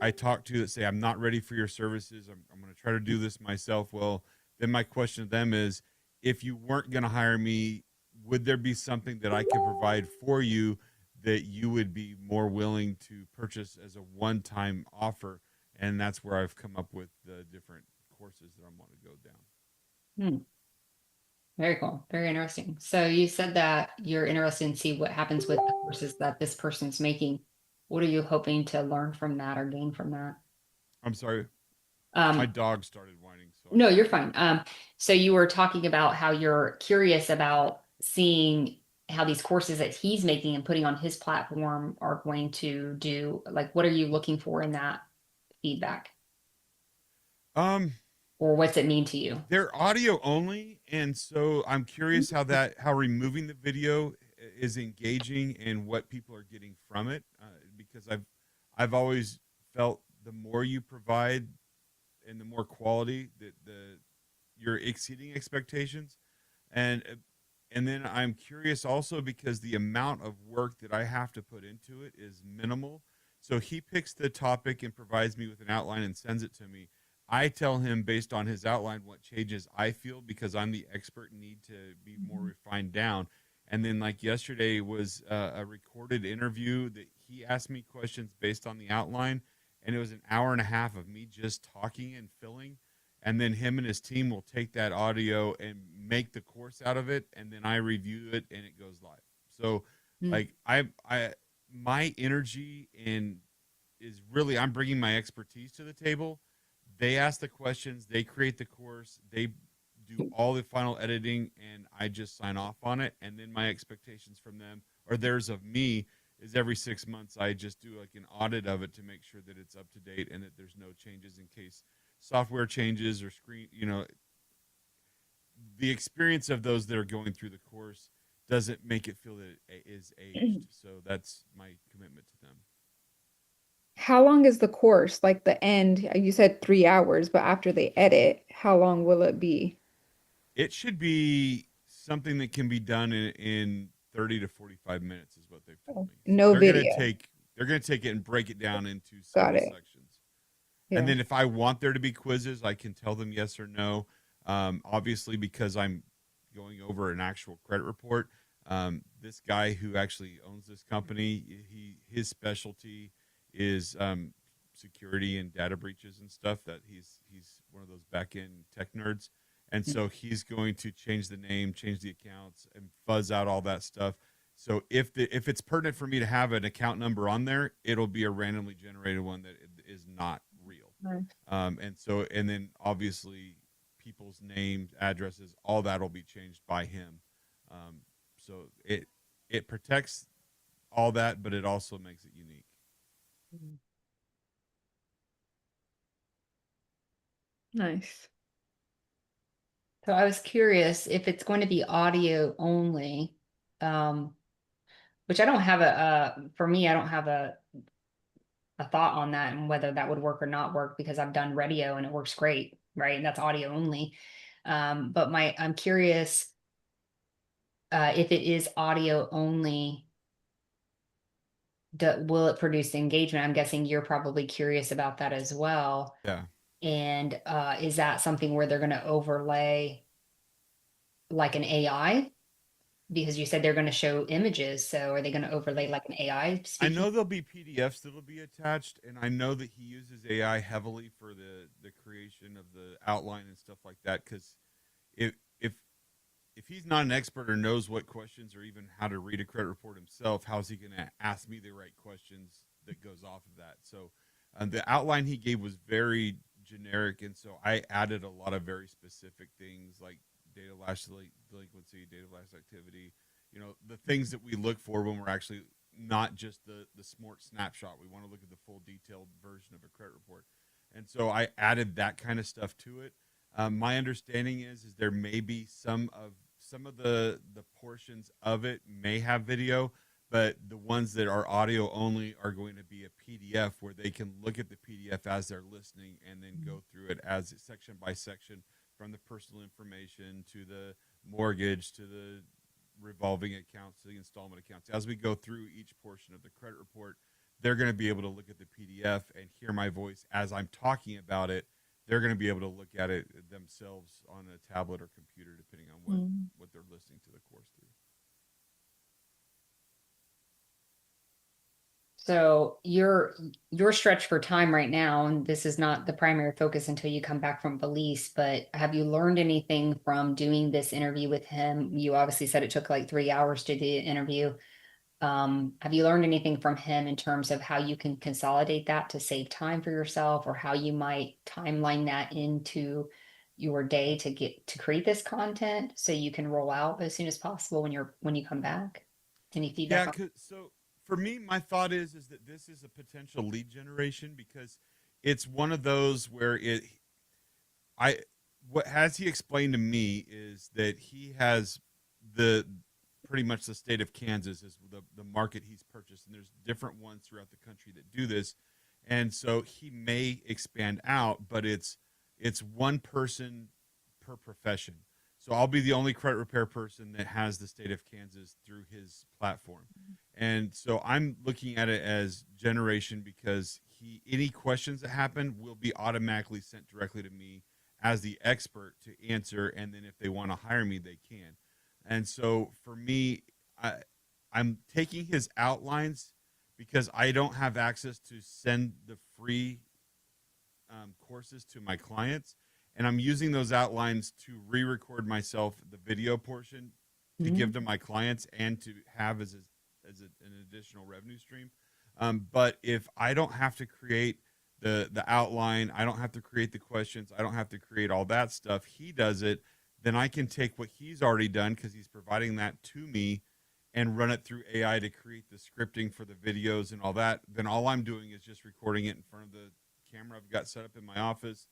I talk to that say, I'm not ready for your services, I'm going to try to do this myself. Well, then my question to them is, if you weren't going to hire me, would there be something that I could provide for you that you would be more willing to purchase as a one-time offer? And that's where I've come up with the different courses that I want to go down. Hmm. Very cool. Very interesting. So you said that you're interested in see what happens with the courses that this person's making. What are you hoping to learn from that or gain from that? I'm sorry. My Um, dog started whining. So no, you're fine. So you were talking about how you're curious about seeing how these courses that he's making and putting on his platform are going to do. Like, what are you looking for in that feedback? Um, Or what's it mean to you? they're audio only, and so I'm curious how removing the video is engaging and what people are getting from it. Because I've always felt the more you provide and the more quality that you're exceeding expectations, and and then I'm curious also because the amount of work that I have to put into it is minimal. So he picks the topic and provides me with an outline and sends it to me. I tell him based on his outline what changes I feel because I'm the expert and need to be more refined down. And then like yesterday was a recorded interview that he asked me questions based on the outline, and it was an hour and a half of me just talking and filling, and then him and his team will take that audio and make the course out of it, and then I review it and it goes live. So like my energy in is really, I'm bringing my expertise to the table. They ask the questions, they create the course, they do all the final editing, and I just sign off on it. And then my expectations from them or theirs of me is every 6 months I just do like an audit of it to make sure that it's up to date and that there's no changes in case software changes or screen, the experience of those that are going through the course doesn't make it feel that it is aged. So that's my commitment to them. How long is the course? Like the end, you said 3 hours, but after they edit, how long will it be? It should be something that can be done in 30 to 45 minutes is what they've told me. So No they're going to video. take it and break it down into Got several it. sections. Yeah. And then if I want there to be quizzes, I can tell them yes or no. Obviously, because I'm going over an actual credit report. This guy who actually owns this company, his specialty is security and data breaches and stuff. That he's one of those back end tech nerds, and so he's going to change the name, change the accounts, and fuzz out all that stuff. So if it's pertinent for me to have an account number on there, it'll be a randomly generated one that is not real. Nice. And then obviously people's names, addresses, all that will be changed by him. So it protects all that, but it also makes it unique. Nice. So I was curious if it's going to be audio only, which I don't have for me, I don't have a thought on that and whether that would work or not work because I've done radio and it works great, right? And that's audio only. But I'm curious if it is audio only, will it produce engagement? I'm guessing you're probably curious about that as well. Yeah. And is that something where they're going to overlay like an AI? Because you said they're going to show images, so are they going to overlay like an AI I speaking? know there'll be PDFs that'll be attached, and I know that he uses AI heavily for the creation of the outline and stuff like that. Because if if if he's not an expert or knows what questions or even how to read a credit report himself, how's he going to ask me the right questions that goes off of that? So the outline he gave was very generic, and so I added a lot of very specific things like data last delinquency, data last activity, the things that we look for when we're actually not just the smart snapshot. We want to look at the full detailed version of a credit report, and so I added that kind of stuff to it. My understanding is there may be some of the portions of it may have video, but the ones that are audio only are going to be a PDF where they can look at the PDF as they're listening and then go through it as section by section, from the personal information to the mortgage to the revolving accounts to the installment accounts. As we go through each portion of the credit report, they're going to be able to look at the PDF and hear my voice as I'm talking about it. They're going to be able to look at it themselves on a tablet or computer, depending on what they're listening to the course through. So you're stretched for time right now, and this is not the primary focus until you come back from Belize, but have you learned anything from doing this interview with him? You obviously said it took like 3 hours to do the interview. Have you learned anything from him in terms of how you can consolidate that to save time for yourself, or how you might timeline that into your day to get to create this content so you can roll out as soon as possible when you come back? Any Yeah, feedback on? so for me, my thought is that this is a potential lead generation, because it's one of those where I what has he explained to me is that he has the pretty much the state of Kansas is the market he's purchased, and there's different ones throughout the country that do this, and so he may expand out, but it's one person per profession. So I'll be the only credit repair person that has the state of Kansas through his platform. And so I'm looking at it as generation, because any questions that happen will be automatically sent directly to me as the expert to answer, and then if they want to hire me, they can. And so for me, I'm taking his outlines because I don't have access to send the free courses to my clients, and I'm using those outlines to re-record myself the video portion to give to my clients and to have an additional revenue stream. But if I don't have to create the outline, I don't have to create the questions, I don't have to create all that stuff, he does it, then I can take what he's already done, because he's providing that to me, and run it through AI to create the scripting for the videos and all that. Then all I'm doing is just recording it in front of the camera I've got set up in my office,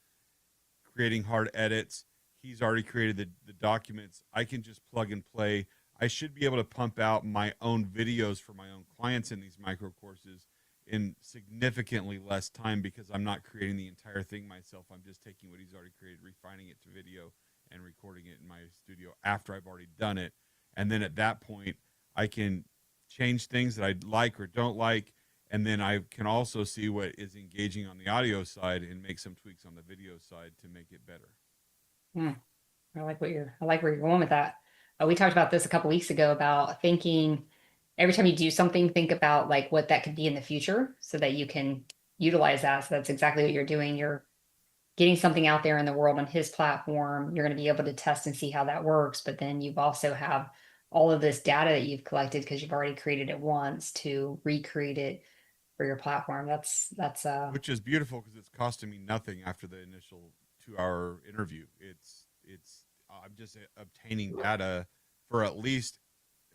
creating hard edits. He's already created the documents. I can just plug and play. I should be able to pump out my own videos for my own clients in these micro courses in significantly less time, because I'm not creating the entire thing myself. I'm just taking what he's already created, refining it to video, and recording it in my studio after I've already done it. And then at that point, I can change things that I like or don't like. And then I can also see what is engaging on the audio side and make some tweaks on the video side to make it better. Hmm. I like where you're going with that. We talked about this a couple weeks ago about thinking every time you do something, think about like what that could be in the future so that you can utilize that. So that's exactly what you're doing. You're getting something out there in the world on his platform. You're going to be able to test and see how that works. But then you've also have all of this data that you've collected because you've already created it once to recreate it for your platform. That's Which is beautiful, because it's costing me nothing after the initial 2-hour interview. It's I'm just obtaining data for at least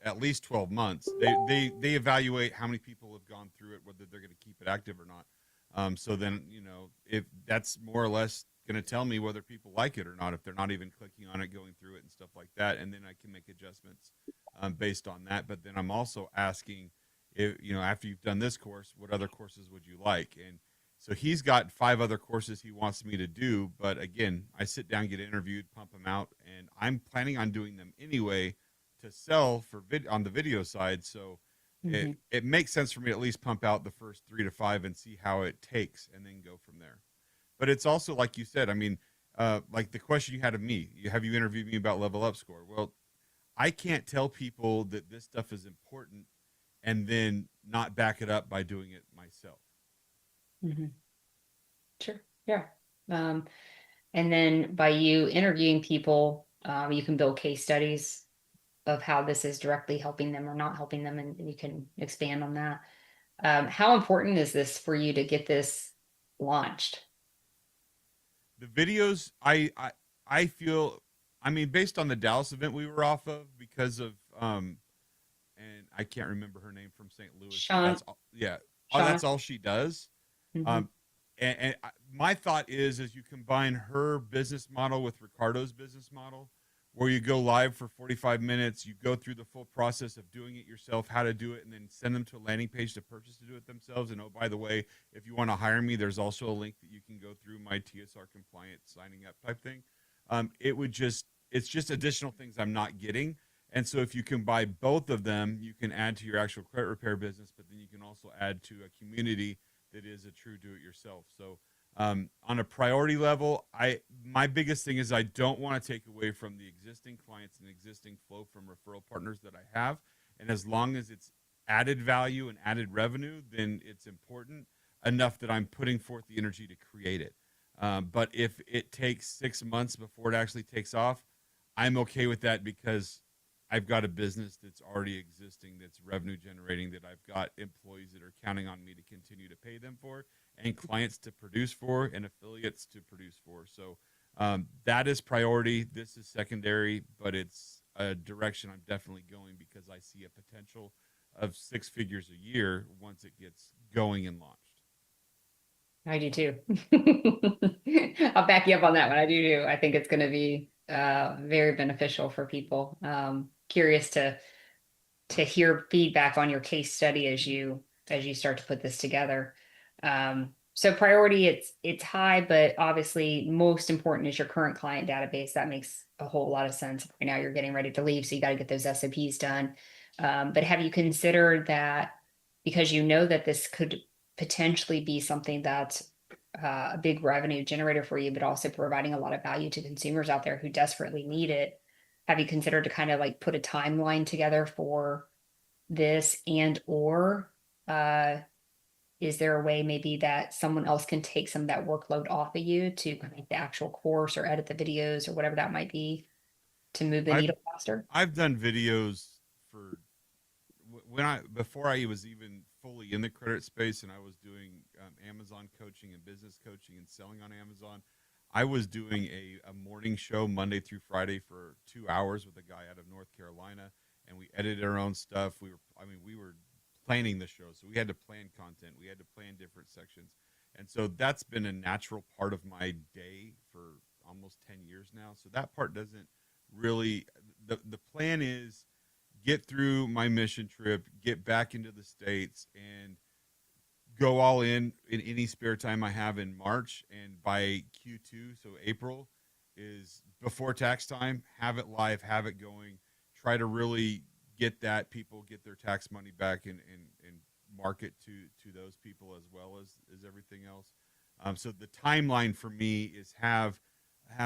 12 months. They evaluate how many people have gone through it, whether they're going to keep it active or not. So then, if that's more or less going to tell me whether people like it or not, if they're not even clicking on it, going through it and stuff like that. And then I can make adjustments based on that. But then I'm also asking, if, after you've done this course, what other courses would you like? And so he's got 5 other courses he wants me to do. But again, I sit down, get interviewed, pump them out, and I'm planning on doing them anyway to sell for on the video side. So it makes sense for me to at least pump out the first 3 to 5 and see how it takes, and then go from there. But it's also, like you said, I mean, like the question you had of me, have you interviewed me about Level Up Score? Well, I can't tell people that this stuff is important and then not back it up by doing it myself. Mhm. Sure. Yeah. Um, and then by you interviewing people, you can build case studies of how this is directly helping them or not helping them, and you can expand on that. How important is this for you to get this launched? The videos, I feel, I mean, based on the Dallas event we were off of, because of and I can't remember her name from St. Louis, but Sean, that's all, yeah, oh, Shauna. that's all she does. Mhm. Um, my thought is you combine her business model with Ricardo's business model, where you go live for 45 minutes, you go through the full process of doing it yourself, how to do it, and then send them to a landing page to purchase to do it themselves. And oh, by the way, if you want to hire me, there's also a link that you can go through my TSR compliant signing up type thing. It's just additional things I'm not getting. And so if you can buy both of them, you can add to your actual credit repair business, but then you can also add to a community that is a true do-it-yourself. So on a priority level, my biggest thing is I don't want to take away from the existing clients and existing flow from referral partners that I have. And as long as it's added value and added revenue, then it's important enough that I'm putting forth the energy to create it. But if it takes 6 months before it actually takes off, I'm okay with that because I've got a business that's already existing, that's revenue generating, that I've got employees that are counting on me to continue to pay them for, and clients to produce for, and affiliates to produce for. So that is priority. This is secondary, but it's a direction I'm definitely going because I see a potential of 6 figures a year once it gets going and launched. I do too. I'll back you up on that one. I do too. I think it's going to be very beneficial for people. Curious to hear feedback on your case study as you start to put this together. So priority, it's high, but obviously most important is your current client database. That makes a whole lot of sense. Right now you're getting ready to leave, so you got to get those SOPs done. But have you considered that, because you know that this could potentially be something that's a big revenue generator for you, but also providing a lot of value to consumers out there who desperately need it? Have you considered to kind of like put a timeline together for this, and or uh, is there a way maybe that someone else can take some of that workload off of you to create the actual course or edit the videos or whatever that might be to move the I've needle faster? I've done videos for when I before I was even fully in the credit space, and I was doing Amazon coaching and business coaching and selling on Amazon. I was doing a morning show Monday through Friday for 2 hours with a guy out of North Carolina, and we edited our own stuff. We were planning the show, so we had to plan content. We had to plan different sections, and so that's been a natural part of my day for almost 10 years now. So that part doesn't really. The plan is get through my mission trip, get back into the States, and go all in any spare time I have in March. And by Q2, so April, is before tax time, have it live, have it going, try to really get their tax money back and market to those people as well as everything else. So the timeline for me is have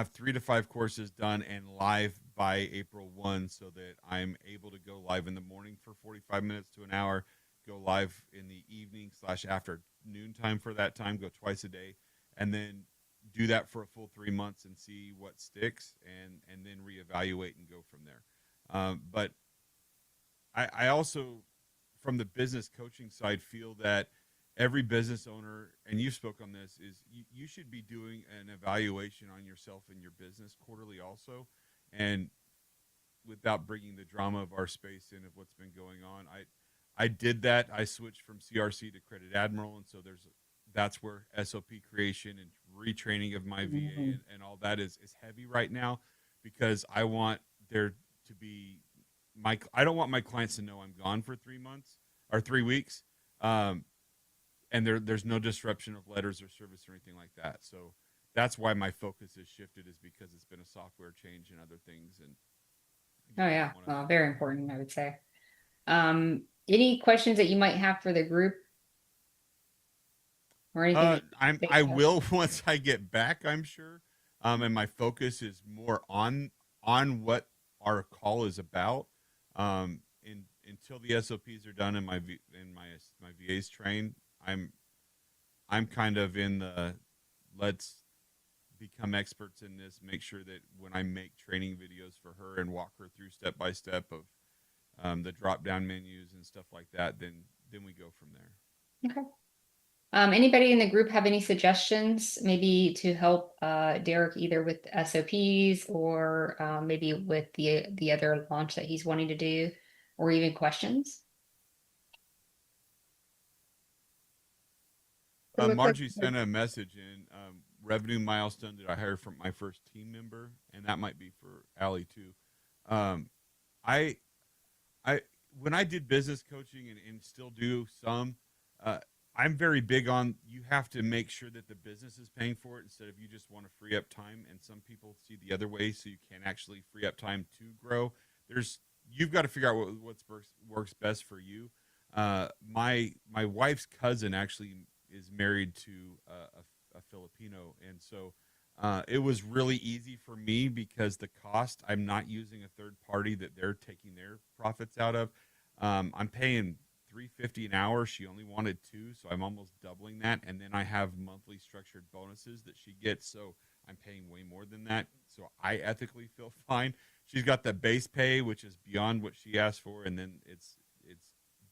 3 to 5 courses done and live by April 1 so that I'm able to go live in the morning for 45 minutes to an hour, go live in the evening / afternoon time for that time, go twice a day, and then do that for a full 3 months and see what sticks, and then reevaluate and go from there. But I also, from the business coaching side, feel that every business owner, and you spoke on this, is you should be doing an evaluation on yourself and your business quarterly also. And without bringing the drama of our space in of what's been going on, I did that. I switched from CRC to Credit Admiral, and so that's where SOP creation and retraining of my VA Mhm. and all that is heavy right now, because I want there to be I don't want my clients to know I'm gone for 3 months or 3 weeks. And there's no disruption of letters or service or anything like that. So that's why my focus has shifted, is because it's been a software change and other things. And Oh again, I yeah, don't want well, very important, I would say. Any questions that you might have for the group or anything to. that you think I of? will once I get back, I'm sure. and my focus is more on what our call is about. Until the SOPs are done and my VA's trained, I'm kind of in the let's become experts in this. Make sure that when I make training videos for her and walk her through step by step of the drop down menus and stuff like that, then we go from there. Okay. Anybody in the group have any suggestions, maybe to help Derek either with SOPs or maybe with the other launch that he's wanting to do, or even questions? It looks like Margie sent a message in revenue milestone. Did I hire from my first team member? And that might be for Allie too. I when I did business coaching and still do some, I'm very big on you have to make sure that the business is paying for it instead of you just want to free up time. And some people see the other way, so you can actually free up time to grow. You've got to figure out what works best for you. My wife's cousin actually is married to a Filipino, and so it was really easy for me because the cost, I'm not using a third party that they're taking their profits out of. I'm paying $350 an hour. She only wanted two, so I'm almost doubling that. And then I have monthly structured bonuses that she gets, so I'm paying way more than that. So I ethically feel fine. She's got the base pay, which is beyond what she asked for, and then it's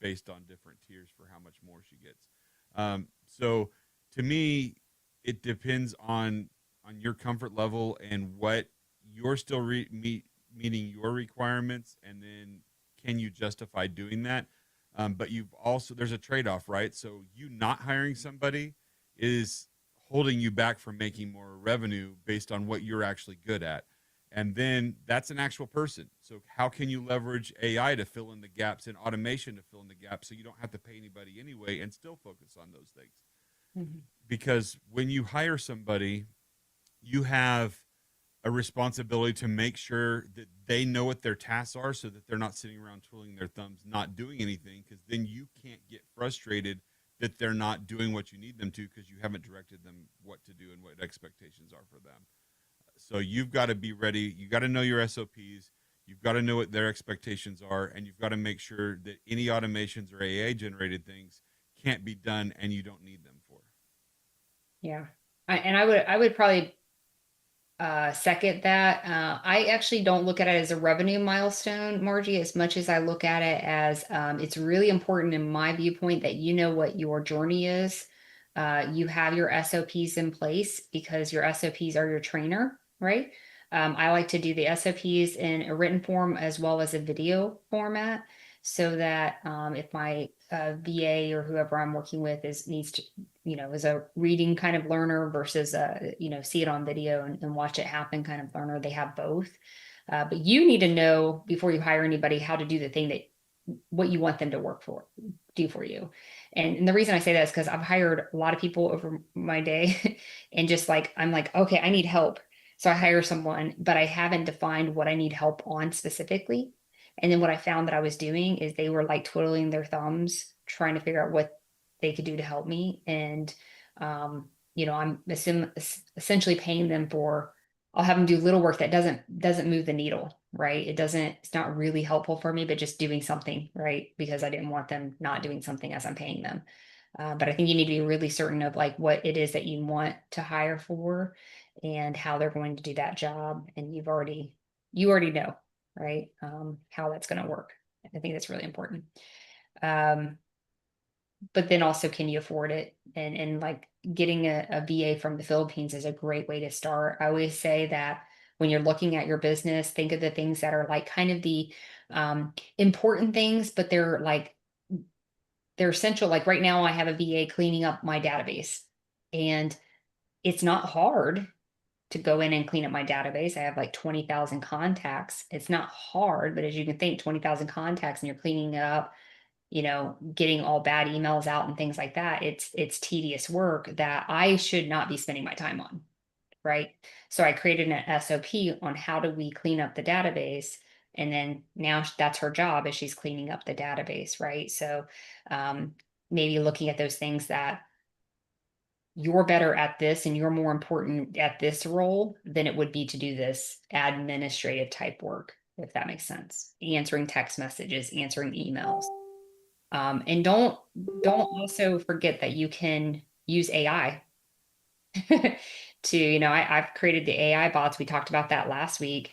based on different tiers for how much more she gets. So to me, it depends on your comfort level and what you're still meeting your requirements, and then can you justify doing that? But there's a trade-off, right? So you not hiring somebody is holding you back from making more revenue based on what you're actually good at. And then that's an actual person. So how can you leverage AI to fill in the gaps and automation to fill in the gaps so you don't have to pay anybody anyway and still focus on those things? Mm-hmm. Because when you hire somebody, you have a responsibility to make sure that they know what their tasks are so that they're not sitting around twiddling their thumbs, not doing anything, because then you can't get frustrated that they're not doing what you need them to because you haven't directed them what to do and what expectations are for them. So you've got to be ready. You got to know your SOPs. You've got to know what their expectations are, and you've got to make sure that any automations or AI generated things can't be done and you don't need them for. Yeah. I would probably second that. I actually don't look at it as a revenue milestone, Margie, as much as I look at it as it's really important in my viewpoint that you know what your journey is. You have your SOPs in place because your SOPs are your trainer, right? I like to do the SOPs in a written form as well as a video format so that if my VA or whoever I'm working with needs to, is a reading kind of learner versus see it on video and watch it happen kind of learner, they have both. But you need to know before you hire anybody how to do the thing what you want them to do for you. And the reason I say that is because I've hired a lot of people over my day and just I'm like, okay, I need help. So I hire someone, but I haven't defined what I need help on specifically. And then what I found that I was doing is they were twiddling their thumbs, trying to figure out what they could do to help me. And, I'm essentially paying them I'll have them do little work that doesn't move the needle, right? It's not really helpful for me, but just doing something, right? Because I didn't want them not doing something as I'm paying them. But I think you need to be really certain of what it is that you want to hire for and how they're going to do that job. And you already know, right? How that's going to work. I think that's really important. But then also, can you afford it? And getting a VA from the Philippines is a great way to start. I always say that when you're looking at your business, think of the things that are kind of the important things, but they're essential. Like right now I have a VA cleaning up my database, and it's not hard to go in and clean up my database. I have 20,000 contacts. It's not hard, but as you can think, 20,000 contacts and you're cleaning it up, getting all bad emails out and things like that. It's tedious work that I should not be spending my time on. Right. So I created an SOP on how do we clean up the database. And then now that's her job as she's cleaning up the database. Right. So maybe looking at those things that you're better at this and you're more important at this role than it would be to do this administrative type work, if that makes sense. Answering text messages, answering emails. And don't also forget that you can use AI to, I've created the AI bots. We talked about that last week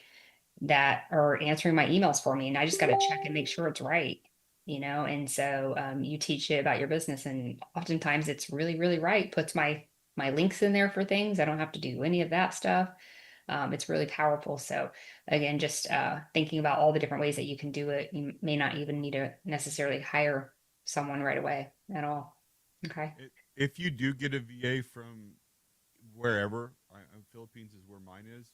that are answering my emails for me. And I just got to check and make sure it's right, And so you teach it about your business, and oftentimes it's really, really right. Puts my links in there for things. I don't have to do any of that stuff. It's really powerful. So again, just thinking about all the different ways that you can do it. You may not even need to necessarily hire someone right away at all. Okay. If you do get a VA from wherever, Philippines is where mine is,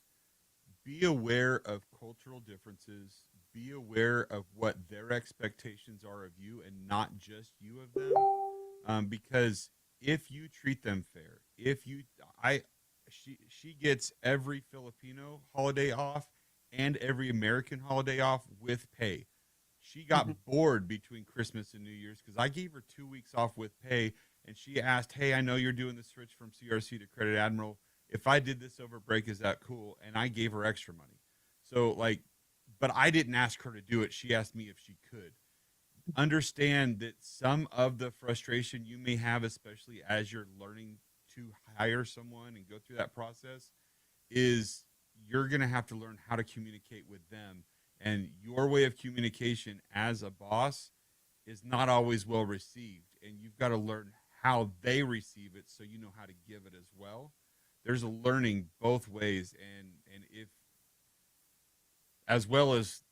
be aware of cultural differences, be aware of what their expectations are of you and not just you of them. Because if you treat them fair, she gets every Filipino holiday off and every American holiday off with pay. She got bored between Christmas and New Year's because I gave her 2 weeks off with pay, and she asked, "Hey, I know you're doing the switch from CRC to Credit Admiral. If I did this over break, is that cool?" And I gave her extra money. So but I didn't ask her to do it. She asked me if she could. Understand that some of the frustration you may have, especially as you're learning to hire someone and go through that process, is you're going to have to learn how to communicate with them. And your way of communication as a boss is not always well received. And you've got to learn how they receive it so you know how to give it as well. There's a learning both ways. And if, as well as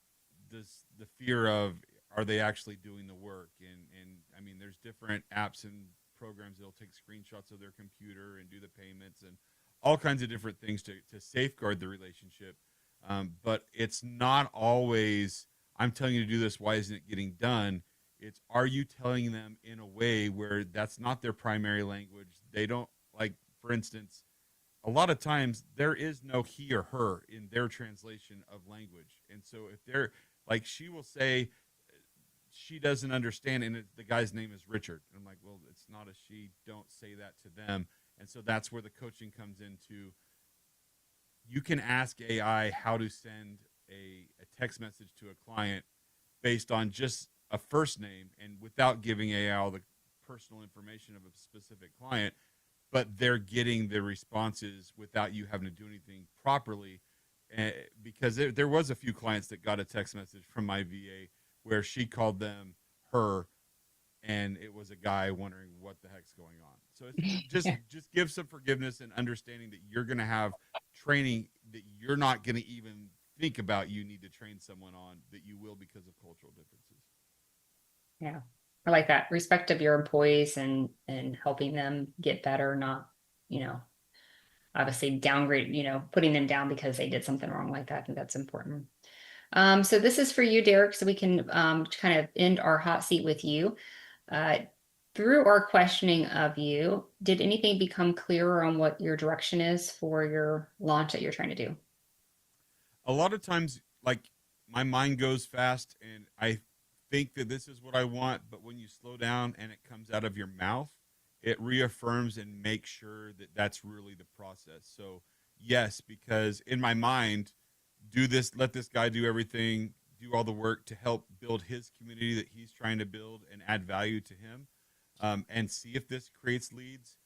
the fear of, are they actually doing the work? And I mean, there's different apps and programs that'll take screenshots of their computer and do the payments and all kinds of different things to safeguard the relationship. But it's not always, I'm telling you to do this, why isn't it getting done? It's, are you telling them in a way where that's not their primary language? They don't, like, for instance, a lot of times there is no he or her in their translation of language. And so if they're like, she will say she doesn't understand, and the guy's name is Richard. And I'm like, well, it's not a she, don't say that to them. And so that's where the coaching comes into. You can ask AI how to send a text message to a client based on just a first name and without giving AI all the personal information of a specific client, but they're getting the responses without you having to do anything properly. Because there was a few clients that got a text message from my VA where she called them her, and it was a guy wondering what the heck's going on. So it's just give some forgiveness and understanding that you're going to have training that you're not going to even think about you need to train someone on, that you will because of cultural differences. Yeah. I like that. Respect of your employees and helping them get better, not, obviously downgrade, putting them down because they did something wrong like that. I think that's important. So this is for you, Derek, so we can kind of end our hot seat with you. Through our questioning of you, did anything become clearer on what your direction is for your launch that you're trying to do? A lot of times, like, my mind goes fast and I think that this is what I want, but when you slow down and it comes out of your mouth, it reaffirms and makes sure that that's really the process. So yes, because in my mind, do this, let this guy do everything, do all the work to help build his community that he's trying to build and add value to him, and see if this creates leads.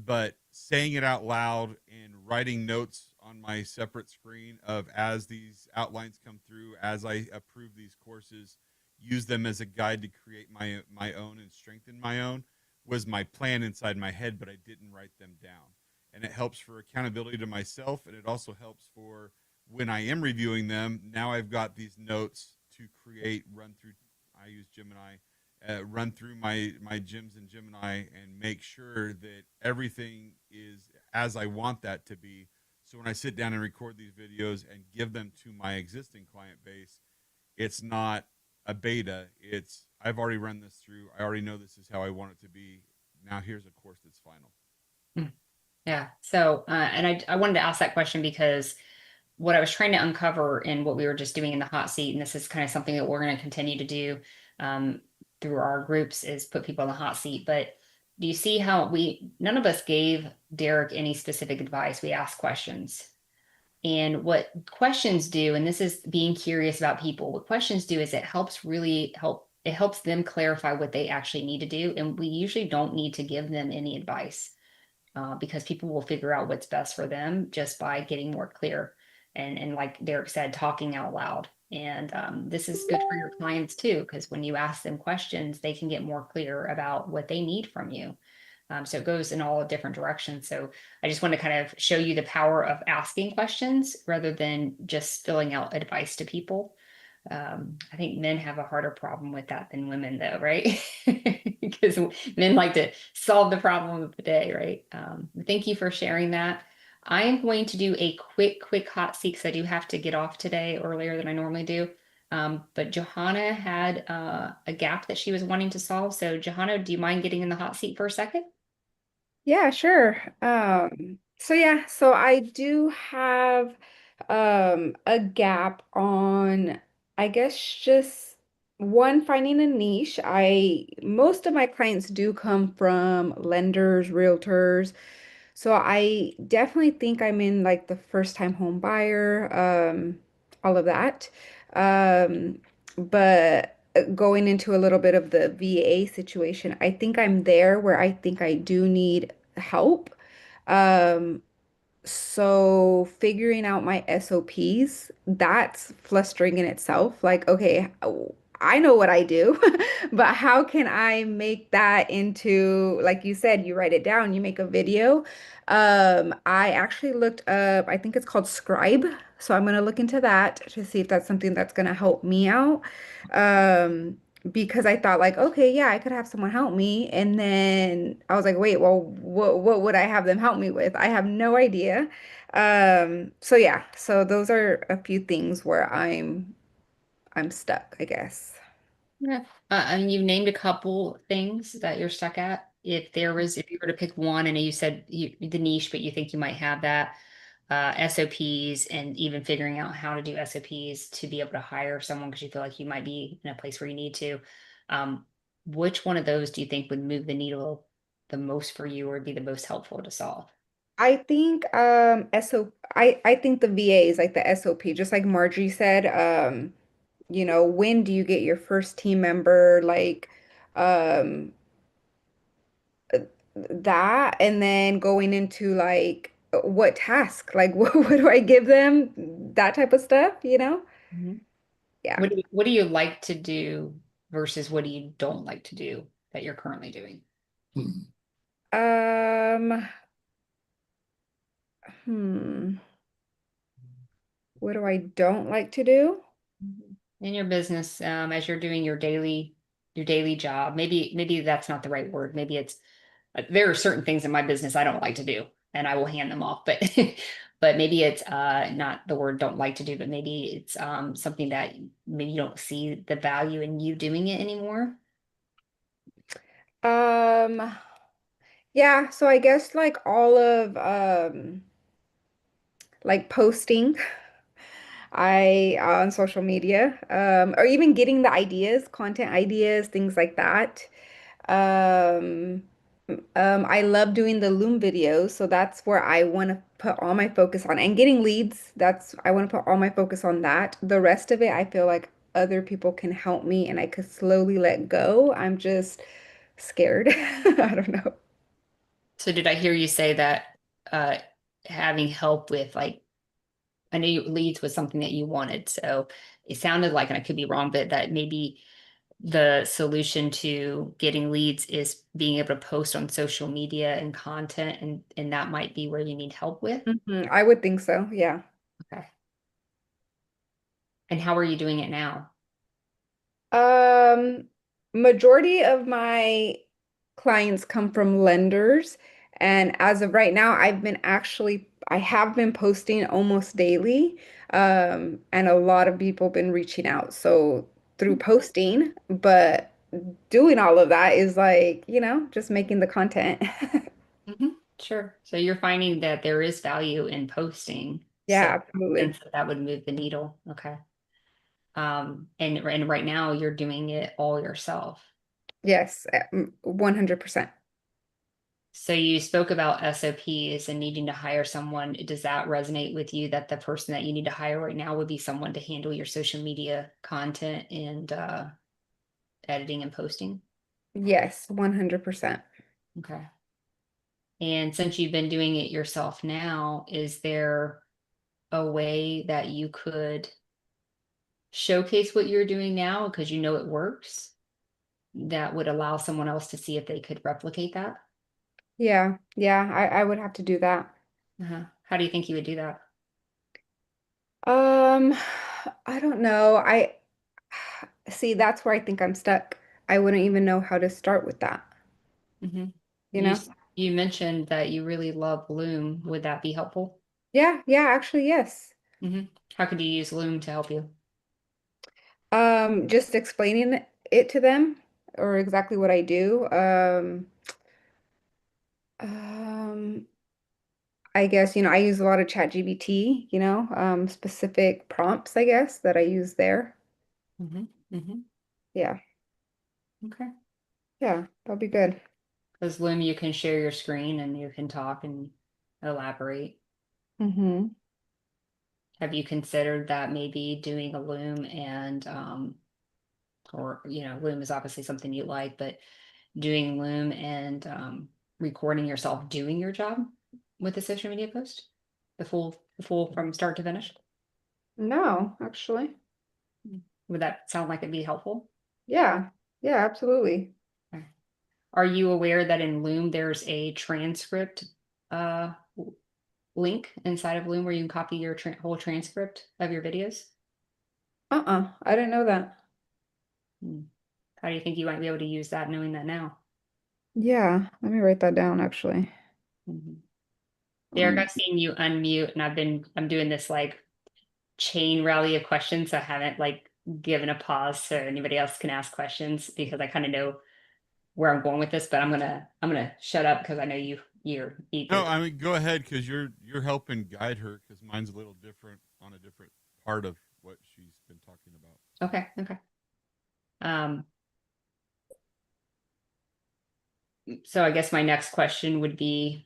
But saying it out loud and writing notes on my separate screen of, as these outlines come through, as I approve these courses, use them as a guide to create my own and strengthen my own, was my plan inside my head, but I didn't write them down. And it helps for accountability to myself, and it also helps for when I am reviewing them. Now I've got these notes to create, run through. I use Gemini, run through my gyms in Gemini and make sure that everything is as I want that to be. So when I sit down and record these videos and give them to my existing client base, it's not a beta. It's, I've already run this through. I already know this is how I want it to be. Now here's a course that's final. Yeah. So, and I wanted to ask that question because what I was trying to uncover in what we were just doing in the hot seat, and this is kind of something that we're going to continue to do through our groups, is put people in the hot seat. But do you see how none of us gave Derek any specific advice? We asked questions. And what questions do, and this is being curious about people, what questions do is it helps them clarify what they actually need to do. And we usually don't need to give them any advice because people will figure out what's best for them just by getting more clear. And like Derek said, talking out loud. And this is good for your clients too, because when you ask them questions, they can get more clear about what they need from you. So it goes in all different directions. So I just want to kind of show you the power of asking questions rather than just filling out advice to people. I think men have a harder problem with that than women, though, right? Because men like to solve the problem of the day, right? Thank you for sharing that. I am going to do a quick hot seat because I do have to get off today earlier than I normally do. But Johanna had a gap that she was wanting to solve. So, Johanna, do you mind getting in the hot seat for a second? Yeah, sure. So I do have a gap on, I guess, just one, finding a niche. I Most of my clients do come from lenders, realtors. So I definitely think I'm in like the first time home buyer, all of that. Um, but going into a little bit of the VA situation, I think I'm there where I think I do need help. Um, so figuring out my SOPs, that's frustrating in itself. Like, okay, I know what I do, but how can I make that into, like you said, you write it down, you make a video. I actually looked up, I think it's called Scribe. So I'm gonna look into that to see if that's something that's gonna help me out. Um, because I thought like, okay, yeah, I could have someone help me. And then I was like, wait, well, what would I have them help me with? I have no idea. So yeah, so those are a few things where I'm stuck, I guess. Yeah. And you named a couple things that you're stuck at. If you were to pick one, and you said the niche, but you think you might have that, SOPs and even figuring out how to do SOPs to be able to hire someone because you feel like you might be in a place where you need to. Um, which one of those do you think would move the needle the most for you or be the most helpful to solve? I think I think the VA is like the SOP, just like Marjorie said. When do you get your first team member? Like um that, and then going into like what task? Like what do I give them? That type of stuff, you know? Mhm. Yeah. What do you like to do versus what do you don't like to do that you're currently doing? Um, hmm. What do I don't like to do? Mhm. In your business, as you're doing your daily job, maybe that's not the right word. Maybe it's there are certain things in my business I don't like to do, and I will hand them off. But but maybe it's not the word don't like to do, but maybe it's something that maybe you don't see the value in you doing it anymore. Um, yeah, so I guess like all of like posting I on social media, or even getting the ideas, content ideas, things like that. Um, I love doing the Loom videos, so that's where I want to put all my focus on, and getting leads. That's I want to put all my focus on that. The rest of it, I feel like other people can help me, and I could slowly let go. I'm just scared. I don't know. So did I hear you say that uh, having help with like I know leads was something that you wanted, so it sounded like, and I could be wrong, but that maybe the solution to getting leads is being able to post on social media and content, and that might be where you need help with. I would think so. Yeah. Okay. And how are you doing it now? Um, Majority of my clients come from lenders, and as of right now, I have been posting almost daily, and a lot of people been reaching out. So through posting, but doing all of that is like, just making the content. Mhm. Sure. So you're finding that there is value in posting. So Yeah, absolutely. since that would move the needle. Okay. And right now you're doing it all yourself. Yes, 100%. So you spoke about SOPs and needing to hire someone. Does that resonate with you that the person that you need to hire right now would be someone to handle your social media content and editing and posting? Yes, 100%. Okay. And since you've been doing it yourself now, is there a way that you could showcase what you're doing now because you know it works that would allow someone else to see if they could replicate that? Yeah, yeah, I would have to do that. How do you think you would do that? Um, I don't know. I see that's where I think I'm stuck. I wouldn't even know how to start with that, hmm you You know? you mentioned that you really love Loom. Would that be helpful? Yeah, yeah, actually, yes. hmm How could you use Loom to help you? Just explaining it to them or exactly what I do. Um, I guess, I use a lot of ChatGPT, specific prompts, I guess, that I use there. hmm hmm Yeah, Okay. yeah, that'll be good. Because Loom, you can share your screen and you can talk and elaborate. Mm-hmm. Have you considered that maybe doing a Loom and or Loom is obviously something you like, but doing Loom and recording yourself doing your job with a social media post, the full from start to finish? No, actually. Would that sound like it'd be helpful? Yeah, yeah, absolutely. Okay. Are you aware that in Loom there's a transcript uh link inside of Loom where you can copy your whole transcript of your videos? I didn't know that. Hmm. How do you think you might be able to use that knowing that now? Yeah, let me write that down actually. Mhm. Derek, Um, I've seen you unmute and I'm doing this like chain rally of questions. So I haven't like given a pause so anybody else can ask questions because I kind of know where I'm going with this, but I'm gonna shut up because I know you're No, eager. I mean go ahead because you're helping guide her because mine's a little different on a different part of what she's been talking about. Okay, okay. Um, so I guess my next question would be,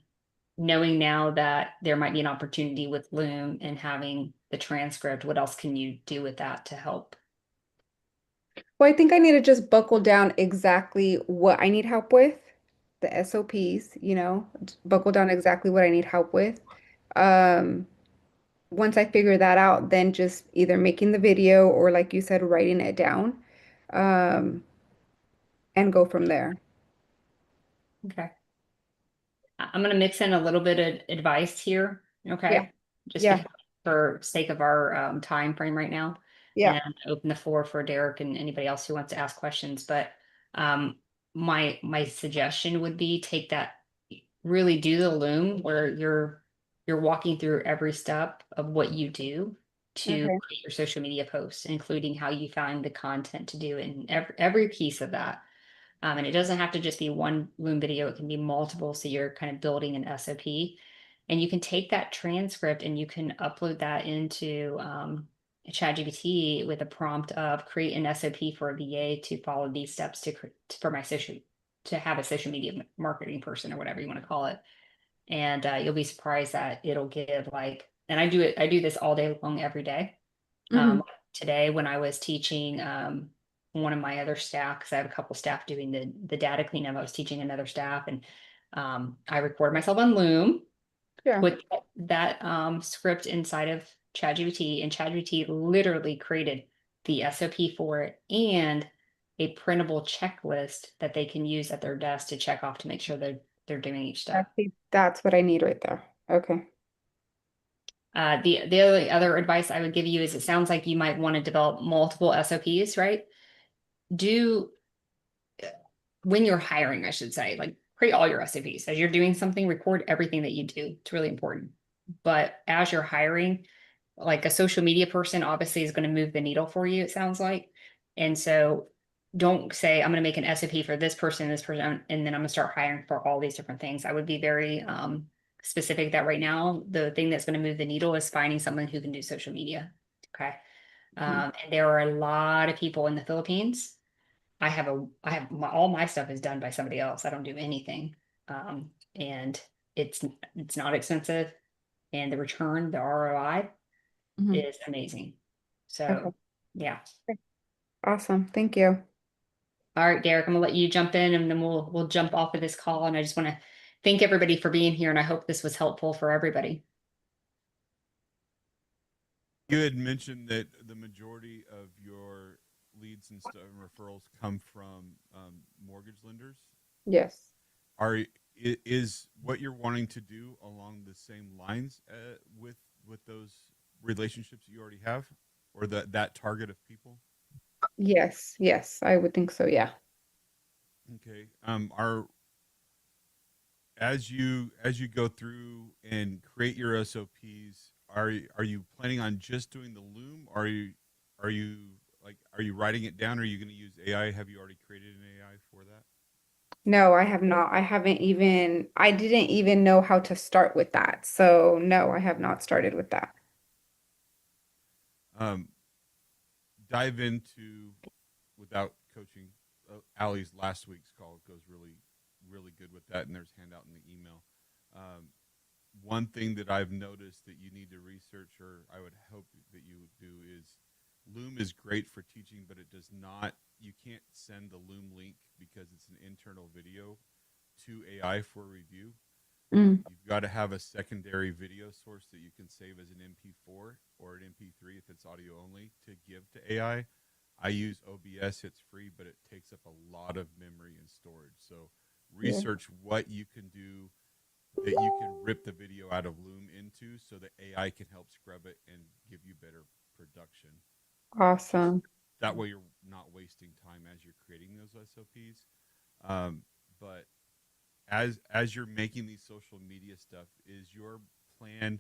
knowing now that there might be an opportunity with Loom and having the transcript, what else can you do with that to help? well, I think I need to just buckle down exactly what I need help with, the SOPs, buckle down exactly what I need help with. Um, Once I figure that out, then just either making the video or, like you said, writing it down, um, and go from there. Okay. I'm going to mix in a little bit of advice here. Yeah, Okay. Just yeah, because for sake of our time frame right now, yeah. and open the floor for Derek and anybody else who wants to ask questions. But um, my suggestion would be take that, really do the Loom where you're walking through every step of what you do to Okay. create your social media posts, including how you find the content to do it and every piece of that. And it doesn't have to just be one Loom video, it can be multiple. So you're kind of building an SOP. And you can take that transcript and you can upload that into ChatGPT with a prompt of create an SOP for a VA to follow these steps for my social to have a social media marketing person or whatever you want to call it. And you'll be surprised that it'll give like, and I do this all day long every day. Hmm. Today when I was teaching one of my other staff, because I have a couple staff doing the data cleanup, I was teaching another staff and I record myself on Loom, Yeah. put that script inside of ChatGPT, and ChatGPT literally created the SOP for it and a printable checklist that they can use at their desk to check off to make sure they're doing each step. That's what I need right there. Okay. The other advice I would give you is it sounds like you might want to develop multiple SOPs, right? Do when you're hiring, I should say, like create all your SOPs. As you're doing something, record everything that you do. It's really important. But as you're hiring, like a social media person obviously is going to move the needle for you, it sounds like. And so don't say, I'm going to make an SOP for this person, and then I'm going to start hiring for all these different things. I would be very specific that right now, the thing that's going to move the needle is finding someone who can do social media. Okay. Mhm. And there are a lot of people in the Philippines. I have all my stuff is done by somebody else. I don't do anything. And it's not expensive, and the return, the ROI Mhm. is amazing. Okay. So, yeah. Awesome. Thank you. All right, Derek, I'm gonna let you jump in, and then we'll jump off of this call. And I just want to thank everybody for being here, and I hope this was helpful for everybody. You had mentioned that the majority of your leads and stuff and referrals come from mortgage lenders. Yes. Is what you're wanting to do along the same lines with those relationships that you already have, or that target of people? Yes. Yes. I would think so. Yeah. Okay. Are as you go through and create your SOPs, are you planning on just doing the Loom? Are you are you writing it down? Or are you going to use AI? Have you already created an AI for that? No, I have not. I didn't even know how to start with that. So no, I have not started with that. Um, Dive into without coaching. Allie's last week's call goes really good with that, and there's handout in the email. Um, One thing that I've noticed that you need to research, or I would hope that you would do, is Loom is great for teaching, but it does not. You can't send the Loom link because it's an internal video to AI for review. Mm. You've got to have a secondary video source that you can save as an MP4 or an MP3 if it's audio only to give to AI. I use OBS, it's free, but it takes up a lot of memory and storage. So Yeah. research what you can do that you can rip the video out of Loom into so that AI can help scrub it and give you better production. Just Awesome. that way you're not wasting time as you're creating those SOPs. But as you're making these social media stuff, is your plan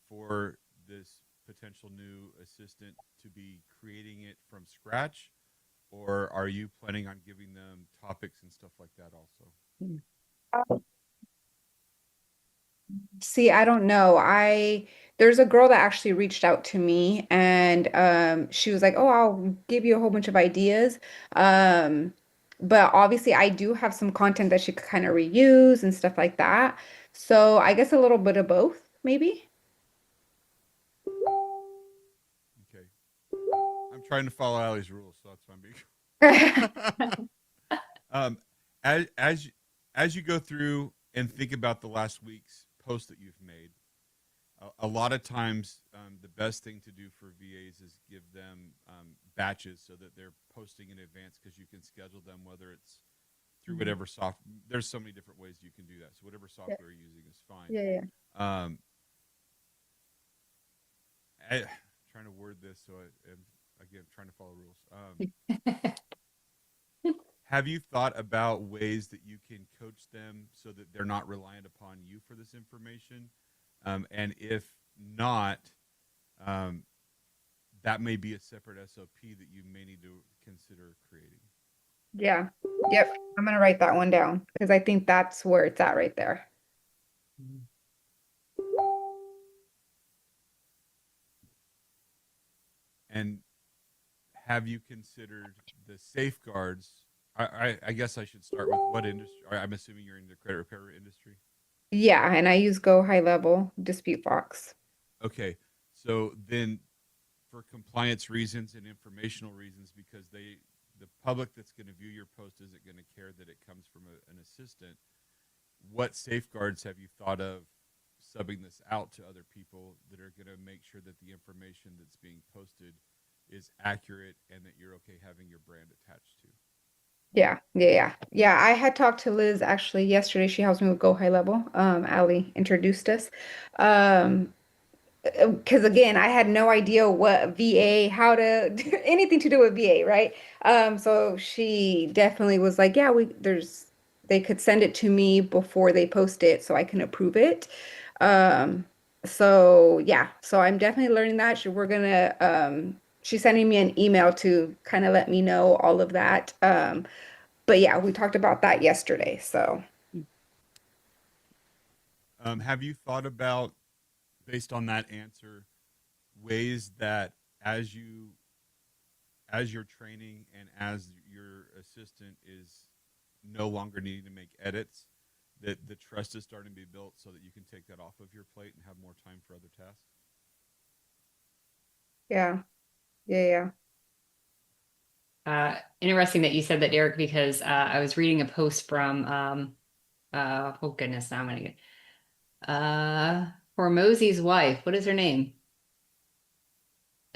for this potential new assistant to be creating it from scratch, or are you planning on giving them topics and stuff like that also? See, I don't know. There's a girl that actually reached out to me and she was like, "Oh, I'll give you a whole bunch of ideas." Um but obviously I do have some content that she could kind of reuse and stuff like that. So, I guess a little bit of both, maybe. Okay, I'm trying to follow Allie's rules, so that's why I'm being. um, as as you go through and think about the last week's post that you've made, a lot of times the best thing to do for VAs is give them batches so that they're posting in advance, because you can schedule them whether it's through whatever software. There's so many different ways you can do that. So whatever Yeah, software you're using is fine. yeah, yeah. Um, I, trying to word this so I am again trying to follow rules. Have you thought about ways that you can coach them so that they're not reliant upon you for this information? And if not, um, that may be a separate SOP that you may need to consider creating. Yeah. Yep. I'm gonna write that one down because I think that's where it's at right there. And have you considered the safeguards? I guess I should start with what industry. I'm assuming you're in the credit repair industry. Yeah, and I use Go High Level Dispute Box. Okay, so then for compliance reasons and informational reasons, because the public that's going to view your post isn't going to care that it comes from an assistant. What safeguards have you thought of subbing this out to other people that are going to make sure that the information that's being posted is accurate and that you're okay having your brand attached to? Yeah, yeah, yeah. Yeah, I had talked to Liz actually yesterday. She helps me with Go High Level. Ali introduced us. Um, because again, I had no idea what VA, how to anything to do with VA, right? So she definitely was like, yeah, they could send it to me before they post it so I can approve it. Um, so yeah, so I'm definitely learning that. She's sending me an email to kind of let me know all of that. But yeah, we talked about that yesterday. So Have you thought about, based on that answer, ways that as you as you're training and as your assistant is no longer needing to make edits, that the trust is starting to be built so that you can take that off of your plate and have more time for other tasks. Yeah. Yeah. Interesting that you said that, Derek, because I was reading a post from oh goodness, now I'm gonna get Hormozy's wife. What is her name?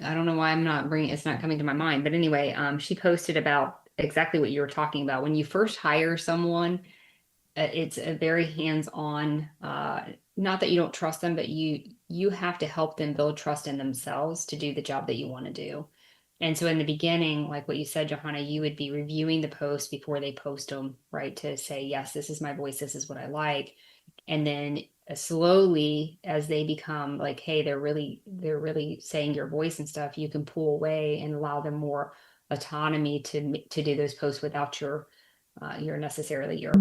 I don't know why I'm not bringing it's not coming to my mind, but anyway, she posted about exactly what you were talking about. When you first hire someone, it's a very hands-on, not that you don't trust them, but you have to help them build trust in themselves to do the job that you want to do. And so in the beginning, like what you said, Johanna, you would be reviewing the posts before they post them, right? To say, yes, this is my voice, this is what I like. And then slowly as they become like, hey, they're really saying your voice and stuff, you can pull away and allow them more autonomy to do those posts without your necessarily your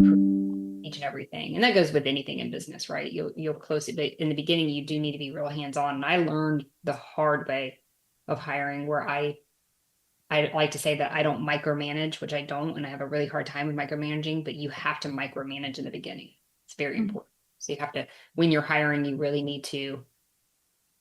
each and everything. And that goes with anything in business, right? You'll close it, but in the beginning, you do need to be real hands-on. And I learned the hard way of hiring where I like to say that I don't micromanage, which I don't, and I have a really hard time with micromanaging, but you have to micromanage in the beginning. It's very Mhm. important. So you have to, when you're hiring, you really need to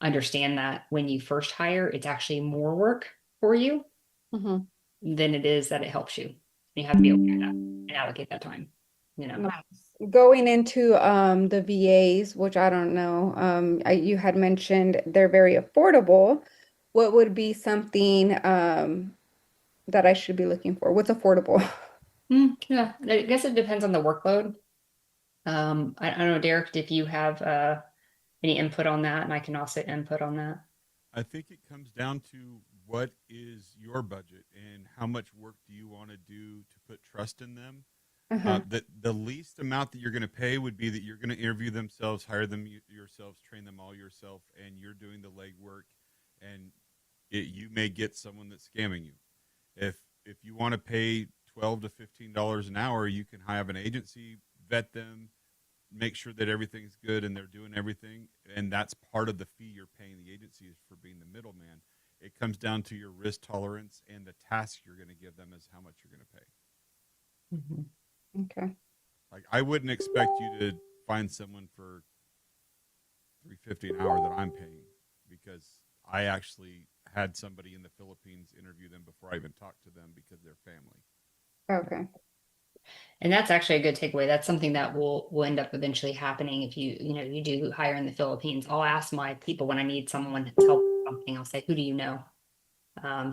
understand that when you first hire, it's actually more work for you Mhm. than it is that it helps you. You have to be able to do that and allocate that time, you know. Nice. Going into the VAs, which I don't know, you had mentioned they're very affordable. What would be something that I should be looking for? What's affordable? Yeah, I guess it depends on the workload. I don't know, Derek, if you have any input on that, and I can also input on that. I think it comes down to what is your budget and how much work do you want to do to put trust in them. Uh-huh. The least amount that you're going to pay would be that you're going to interview themselves, hire them yourselves, train them all yourself, and you're doing the legwork. And you may get someone that's scamming you. If you want to pay $12 to $15 an hour, you can have an agency vet them, make sure that everything's good and they're doing everything, and that's part of the fee you're paying the agency is for being the middleman. It comes down to your risk tolerance and the task you're going to give them is how much you're going to pay. Mhm. Okay. Like I wouldn't expect you to find someone for $350 an hour that I'm paying because I actually had somebody in the Philippines interview them before I even talked to them because they're family. Okay. And that's actually a good takeaway. That's something that will end up eventually happening if you do hire in the Philippines. I'll ask my people when I need someone to help with something. I'll say, who do you know?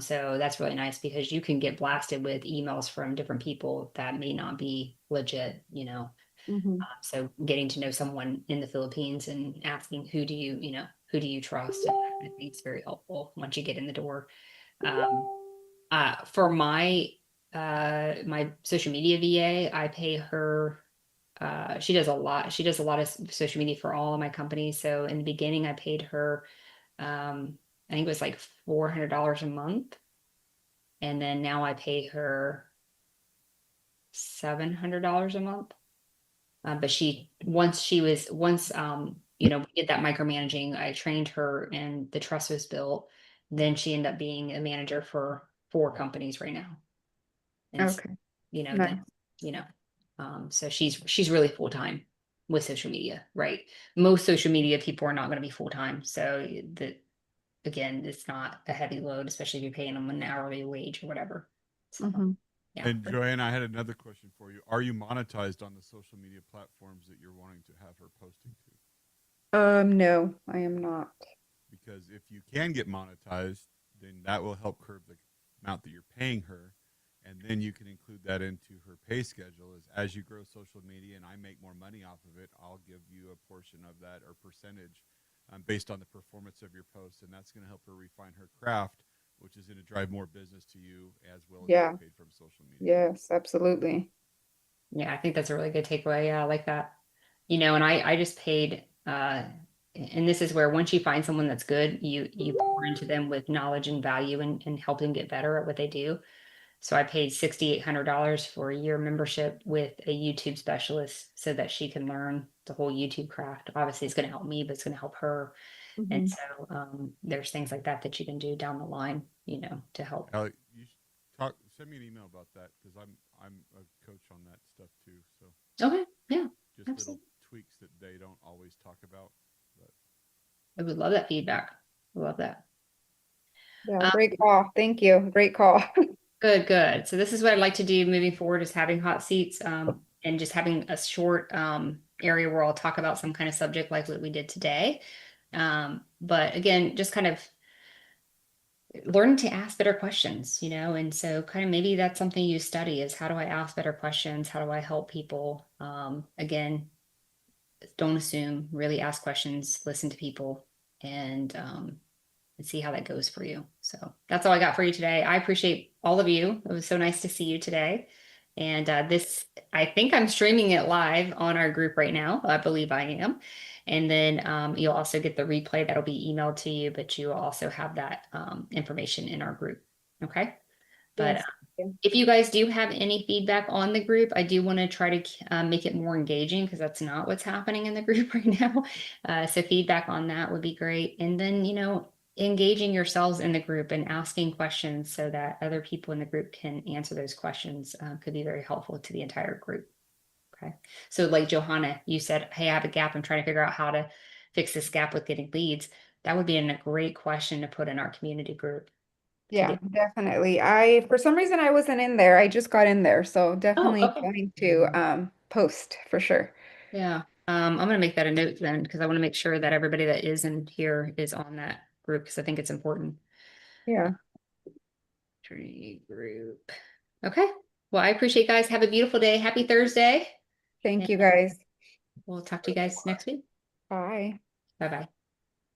So that's really nice because you can get blasted with emails from different people that may not be legit. Mm-hmm. So getting to know someone in the Philippines and asking who do you trust? I think it's very helpful once you get in the door. Um, for my social media VA, I pay her she does a lot of social media for all of my companies. So in the beginning I paid her I think it was like $400 a month. And then now I pay her $700 a month. But once we did that micromanaging, I trained her and the trust was built. Then she ended up being a manager for 4 companies right now. And Okay. then, Nice. you know, so she's really full time with social media, right? Most social media people are not going to be full time. So again, it's not a heavy load, especially if you're paying them an hourly wage or whatever. So Mm-hmm. yeah. And Joanne, I had another question for you. Are you monetized on the social media platforms that you're wanting to have her posting to? No, I am not. Because if you can get monetized, then that will help curb the amount that you're paying her. And then you can include that into her pay schedule as you grow social media and I make more money off of it, I'll give you a portion of that or percentage based on the performance of your post. And that's going to help her refine her craft, which is going to drive more business to you as well as Yeah. get paid from social media. Yes, absolutely. Yeah, I think that's a really good takeaway. Yeah, I like that. And I just paid and this is where once you find someone that's good, you pour into them with knowledge and value and help them get better at what they do. So I paid $6,800 for a year membership with a YouTube specialist so that she can learn the whole YouTube craft. Obviously, it's going to help me, but it's going to help her. And Mm-hmm. so there's things like that that you can do down the line, to help. Alec, you should send me an email about that because I'm a coach on that stuff too. So Okay, yeah, just Absolutely. tweaks that they don't always talk about. But I would love that feedback. I love that. Yeah, Um, great call. Thank you. Great call. Good, good. So this is what I'd like to do moving forward is having hot seats, and just having a short, area where I'll talk about some kind of subject like what we did today. But again, just kind of learn to ask better questions, and so kind of maybe that's something you study is how do I ask better questions? How do I help people? Again, don't assume, really ask questions, listen to people, and see how that goes for you. So that's all I got for you today. I appreciate all of you. It was so nice to see you today. And I think I'm streaming it live on our group right now. I believe I am. And then you'll also get the replay that'll be emailed to you, but you will also have that information in our group. Okay. But Yes. if you guys do have any feedback on the group, I do want to try to make it more engaging because that's not what's happening in the group right now. So feedback on that would be great. And then, engaging yourselves in the group and asking questions so that other people in the group can answer those questions could be very helpful to the entire group. Okay. So like Johanna, you said, hey, I have a gap. I'm trying to figure out how to fix this gap with getting leads. That would be a great question to put in our community group. Yeah, definitely. For some reason I wasn't in there. I just got in there, so Oh, definitely okay. going to post for sure. Yeah. I'm going to make that a note then because I want to make sure that everybody that is in here is on that group because I think it's important. Yeah. Tree group. Okay. Well, I appreciate you guys. Have a beautiful day. Happy Thursday. Thank And you guys. we'll talk to you guys next week. Bye. Bye bye.